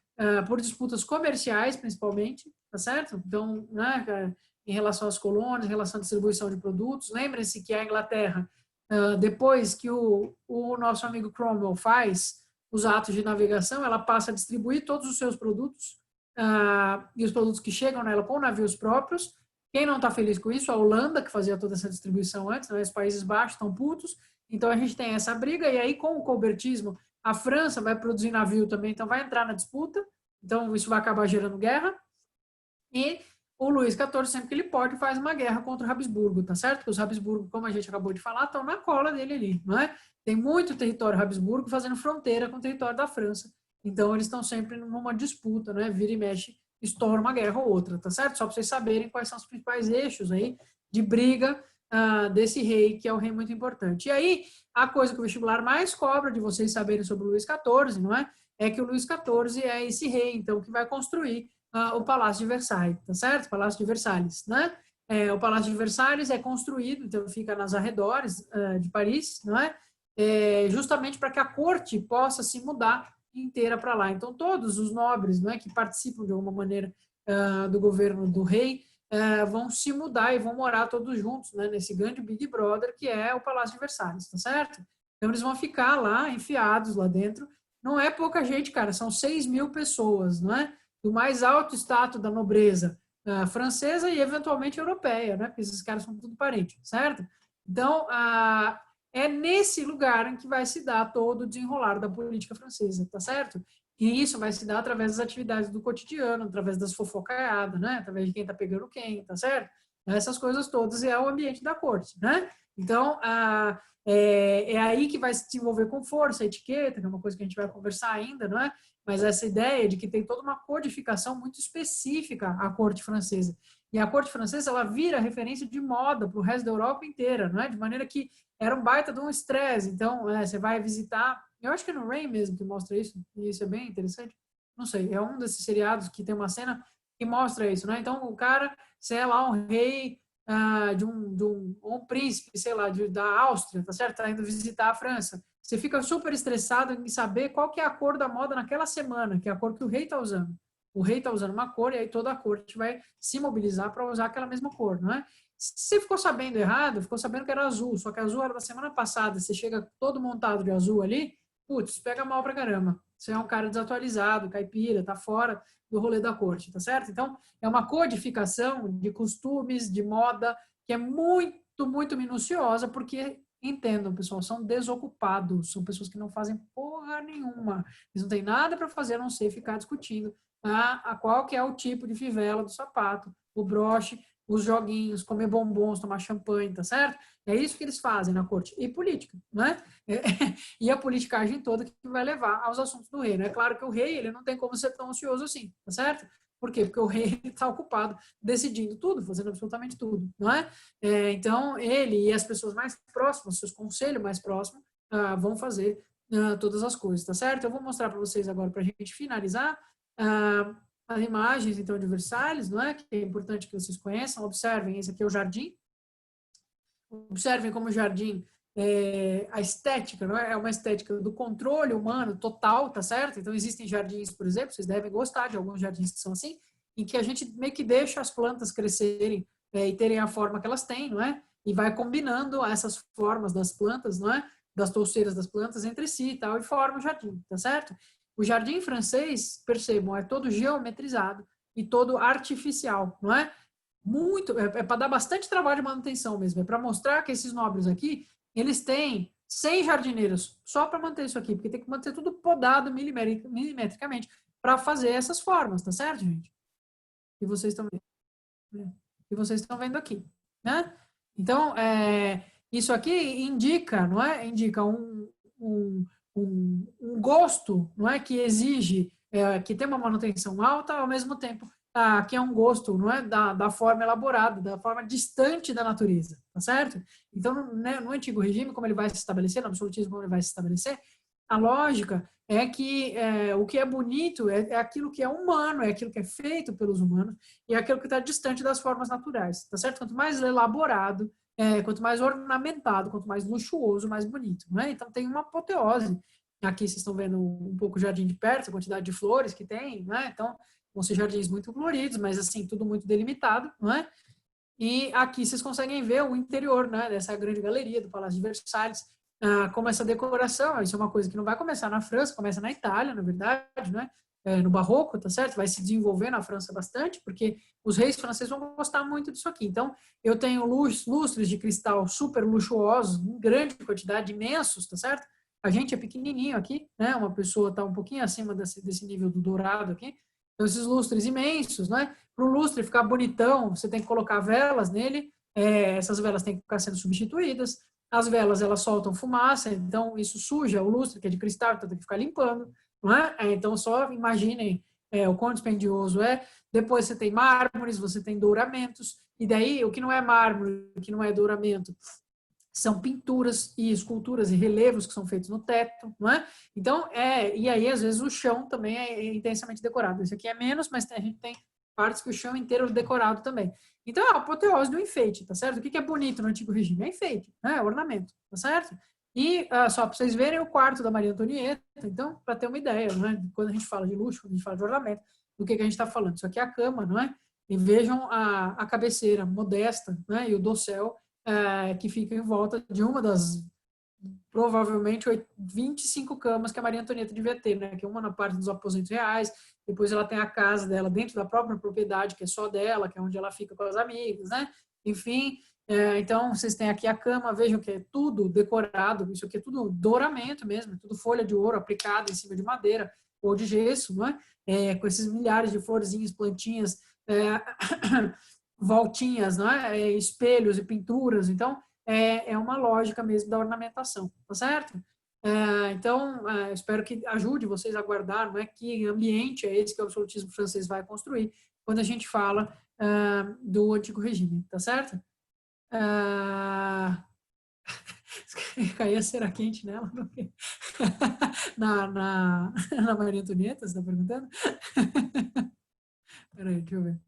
por disputas comerciais, principalmente, tá certo? Então, né, em relação às colônias, em relação à distribuição de produtos. Lembrem-se que a Inglaterra, depois que o nosso amigo Cromwell faz os atos de navegação, ela passa a distribuir todos os seus produtos e os produtos que chegam nela com navios próprios. Quem não está feliz com isso? A Holanda, que fazia toda essa distribuição antes, né? Os Países Baixos estão putos. Então a gente tem essa briga, e aí com o colbertismo, a França vai produzir navio também, então vai entrar na disputa. Então isso vai acabar gerando guerra. E o Luís XIV, sempre que ele pode, faz uma guerra contra o Habsburgo, tá certo? Porque os Habsburgo, como a gente acabou de falar, estão na cola dele ali, não é? Tem muito território Habsburgo fazendo fronteira com o território da França. Então, eles estão sempre numa disputa, né? Vira e mexe, estoura uma guerra ou outra, tá certo? Só para vocês saberem quais são os principais eixos aí de briga desse rei, que é um rei muito importante. E aí, a coisa que o vestibular mais cobra de vocês saberem sobre o Luís XIV, não é? É que o Luís XIV é esse rei, então, que vai construir o Palácio de Versailles, tá certo? Palácio de Versalhes, né? O Palácio de Versalhes é construído, então fica nas arredores de Paris, não é? Justamente para que a corte possa se mudar inteira para lá. Então, todos os nobres, não é, que participam de alguma maneira do governo do rei vão se mudar e vão morar todos juntos, né, nesse grande Big Brother que é o Palácio de Versalhes, tá certo? Então, eles vão ficar lá, enfiados lá dentro. Não é pouca gente, cara, são 6.000 pessoas, não é? Do mais alto status da nobreza francesa e eventualmente europeia, né? Porque esses caras são tudo parentes, certo? Então, é nesse lugar em que vai se dar todo o desenrolar da política francesa, tá certo? E isso vai se dar através das atividades do cotidiano, através das fofocaiadas, né? Através de quem tá pegando quem, tá certo? Essas coisas todas é o ambiente da corte, né? Então, é aí que vai se desenvolver com força a etiqueta, que é uma coisa que a gente vai conversar ainda, não é? Mas essa ideia de que tem toda uma codificação muito específica à corte francesa. E a corte francesa, ela vira referência de moda para o resto da Europa inteira, não é? De maneira que era um baita de um estresse. Então, você vai visitar, eu acho que é no Rain mesmo que mostra isso, e isso é bem interessante. Não sei, é um desses seriados que tem uma cena que mostra isso, né? Então, o cara, se é lá um rei de um príncipe, sei lá, da Áustria, tá certo? Tá indo visitar a França. Você fica super estressado em saber qual que é a cor da moda naquela semana, que é a cor que o rei está usando. O rei está usando uma cor e aí toda a corte vai se mobilizar para usar aquela mesma cor, não é? Se você ficou sabendo errado, ficou sabendo que era azul, só que azul era da semana passada, você chega todo montado de azul ali, putz, pega mal pra caramba. Você é um cara desatualizado, caipira, tá fora do rolê da corte, tá certo? Então, é uma codificação de costumes, de moda, que é muito, muito minuciosa, porque entendam, pessoal, são desocupados, são pessoas que não fazem porra nenhuma. Eles não têm nada para fazer a não ser ficar discutindo a qual que é o tipo de fivela do sapato, o broche, os joguinhos, comer bombons, tomar champanhe, tá certo? É isso que eles fazem na corte. E política, né? E a politicagem toda que vai levar aos assuntos do rei. É claro que o rei, ele não tem como ser tão ocioso assim, tá certo? Por quê? Porque o rei está ocupado decidindo tudo, fazendo absolutamente tudo, não é? Então, ele e as pessoas mais próximas, seus conselhos mais próximos, vão fazer todas as coisas, tá certo? Eu vou mostrar para vocês agora, para a gente finalizar, as imagens, então, de Versalhes, não é? Que é importante que vocês conheçam. Observem, esse aqui é o jardim. Observem como o jardim, a estética, não é? É uma estética do controle humano total, tá certo? Então, existem jardins, por exemplo, vocês devem gostar de alguns jardins que são assim, em que a gente meio que deixa as plantas crescerem e terem a forma que elas têm, não é? E vai combinando essas formas das plantas, não é? Das touceiras das plantas entre si e tal, e forma o jardim, tá certo? O jardim francês, percebam, é todo geometrizado e todo artificial, não é? Muito, para dar bastante trabalho de manutenção mesmo, é para mostrar que esses nobres aqui, eles têm 100 jardineiros só para manter isso aqui, porque tem que manter tudo podado milimetricamente para fazer essas formas, tá certo, gente? E vocês estão vendo, né? E vocês estão vendo aqui, né? Então, isso aqui indica, não é? Indica um, um gosto, não é? Que exige, que tem uma manutenção alta, ao mesmo tempo que é um gosto, não é? Da forma elaborada, da forma distante da natureza, tá certo? Então, né, no antigo regime, como ele vai se estabelecer, no absolutismo, como ele vai se estabelecer, a lógica é que o que é bonito é aquilo que é humano, é aquilo que é feito pelos humanos, e é aquilo que está distante das formas naturais, tá certo? Quanto mais elaborado, quanto mais ornamentado, quanto mais luxuoso, mais bonito, né? Então tem uma apoteose. Aqui vocês estão vendo um pouco o jardim de perto, a quantidade de flores que tem, né? Então vão ser jardins muito floridos, mas assim, tudo muito delimitado, não é? E aqui vocês conseguem ver o interior, né, dessa grande galeria do Palácio de Versalhes, como essa decoração. Isso é uma coisa que não vai começar na França, começa na Itália, na verdade, né? No Barroco, tá certo? Vai se desenvolver na França bastante, porque os reis franceses vão gostar muito disso aqui. Então, eu tenho lustres de cristal super luxuosos, em grande quantidade, imensos, tá certo? A gente é pequenininho aqui, né? Uma pessoa está um pouquinho acima desse nível do dourado aqui. Então, esses lustres imensos, né? Para o lustre ficar bonitão, você tem que colocar velas nele, essas velas têm que ficar sendo substituídas. As velas, elas soltam fumaça, então isso suja o lustre, que é de cristal, então tem que ficar limpando, não é? Então, só imaginem o quão dispendioso é. Depois você tem mármores, você tem douramentos, e daí o que não é mármore, o que não é douramento, são pinturas e esculturas e relevos que são feitos no teto, não é? Então, e aí às vezes o chão também é intensamente decorado. Esse aqui é menos, mas a gente tem partes que o chão inteiro é decorado também. Então, é a apoteose do enfeite, tá certo? O que é bonito no antigo regime? É enfeite, né? É ornamento, tá certo? E só para vocês verem o quarto da Maria Antonieta, então, para ter uma ideia, né? Quando a gente fala de luxo, quando a gente fala de ornamento, do que a gente está falando. Isso aqui é a cama, não é? E vejam a cabeceira modesta, né? E o dossel que fica em volta de uma das provavelmente 25 camas que a Maria Antonieta devia ter, né? Que é uma na parte dos aposentos reais, depois ela tem a casa dela dentro da própria propriedade, que é só dela, que é onde ela fica com as amigas, né? Enfim, então vocês têm aqui a cama, vejam que é tudo decorado, isso aqui é tudo douramento mesmo, é tudo folha de ouro aplicada em cima de madeira ou de gesso, não é? Com esses milhares de florzinhas, plantinhas, voltinhas, não é? Espelhos e pinturas, então é uma lógica mesmo da ornamentação, tá certo? Então, espero que ajude vocês a guardar, não é, que ambiente é esse que o absolutismo francês vai construir quando a gente fala do antigo regime, tá certo? Caía cera quente nela, na Maria Antonieta, você está perguntando? Peraí, deixa eu ver.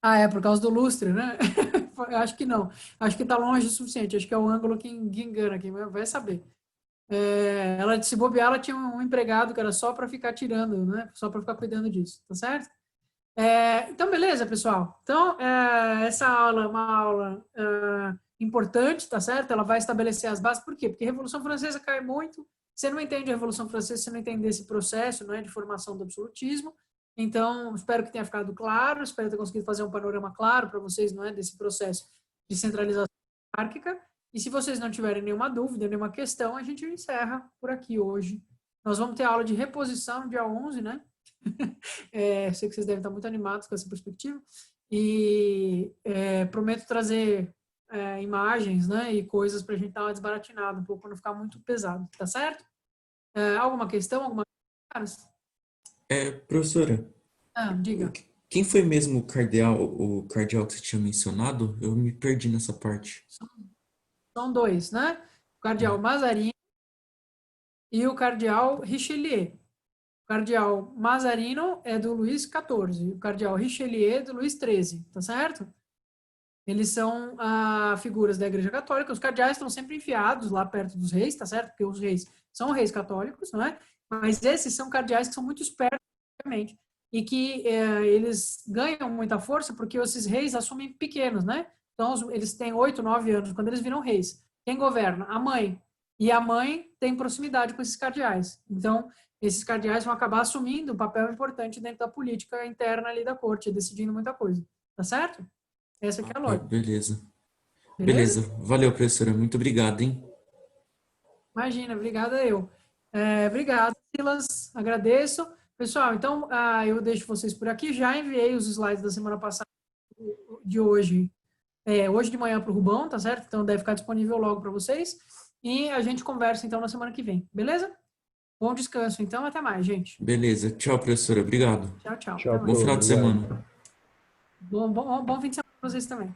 É por causa do lustre, né? Acho que não. Acho que está longe o suficiente. Acho que é o ângulo que engana aqui, mas vai saber. Ela, se bobear, ela tinha um empregado que era só para ficar tirando, né? Só para ficar cuidando disso, tá certo? Então, beleza, pessoal. Então, essa aula é uma aula importante, tá certo? Ela vai estabelecer as bases. Por quê? Porque a Revolução Francesa cai muito. Você não entende a Revolução Francesa, você não entende esse processo, não é, de formação do absolutismo. Então, espero que tenha ficado claro, espero ter conseguido fazer um panorama claro para vocês, não é, desse processo de centralização hierárquica. E se vocês não tiverem nenhuma dúvida, nenhuma questão, a gente encerra por aqui hoje. Nós vamos ter aula de reposição no dia 11, né? Sei que vocês devem estar muito animados com essa perspectiva. E prometo trazer imagens, né, e coisas para a gente dar uma desbaratinada um pouco, para não ficar muito pesado, tá certo? Alguma questão? Alguma coisa? Professora, Diga. quem foi mesmo o cardeal que você tinha mencionado? Eu me perdi nessa parte. São dois, né? O cardeal Mazarin e o cardeal Richelieu. O cardeal Mazarino é do Luís XIV, o cardeal Richelieu é do Luís XIII, tá certo? Eles são figuras da Igreja Católica. Os cardeais estão sempre enfiados lá perto dos reis, tá certo? Porque os reis são reis católicos, não é? Mas esses são cardeais que são muito espertos, obviamente, e que eles ganham muita força porque esses reis assumem pequenos, né? Então, eles têm 8, 9 anos quando eles viram reis. Quem governa? A mãe. E a mãe tem proximidade com esses cardeais. Então, esses cardeais vão acabar assumindo um papel importante dentro da política interna ali da corte, decidindo muita coisa. Tá certo? Essa aqui é a lógica. Beleza. Beleza? Beleza. Valeu, professora. Muito obrigado, hein? Imagina, obrigada eu. Obrigado, Silas, agradeço. Pessoal, então eu deixo vocês por aqui. Já enviei os slides da semana passada de hoje, hoje de manhã para o Rubão, tá certo? Então deve ficar disponível logo para vocês. E a gente conversa então na semana que vem, beleza? Bom descanso, então, até mais, gente. Beleza. Tchau, professora. Obrigado. Tchau, tchau. Até Tchau, mais. Bom Pro. final de Obrigado. semana. Bom fim de semana para vocês também.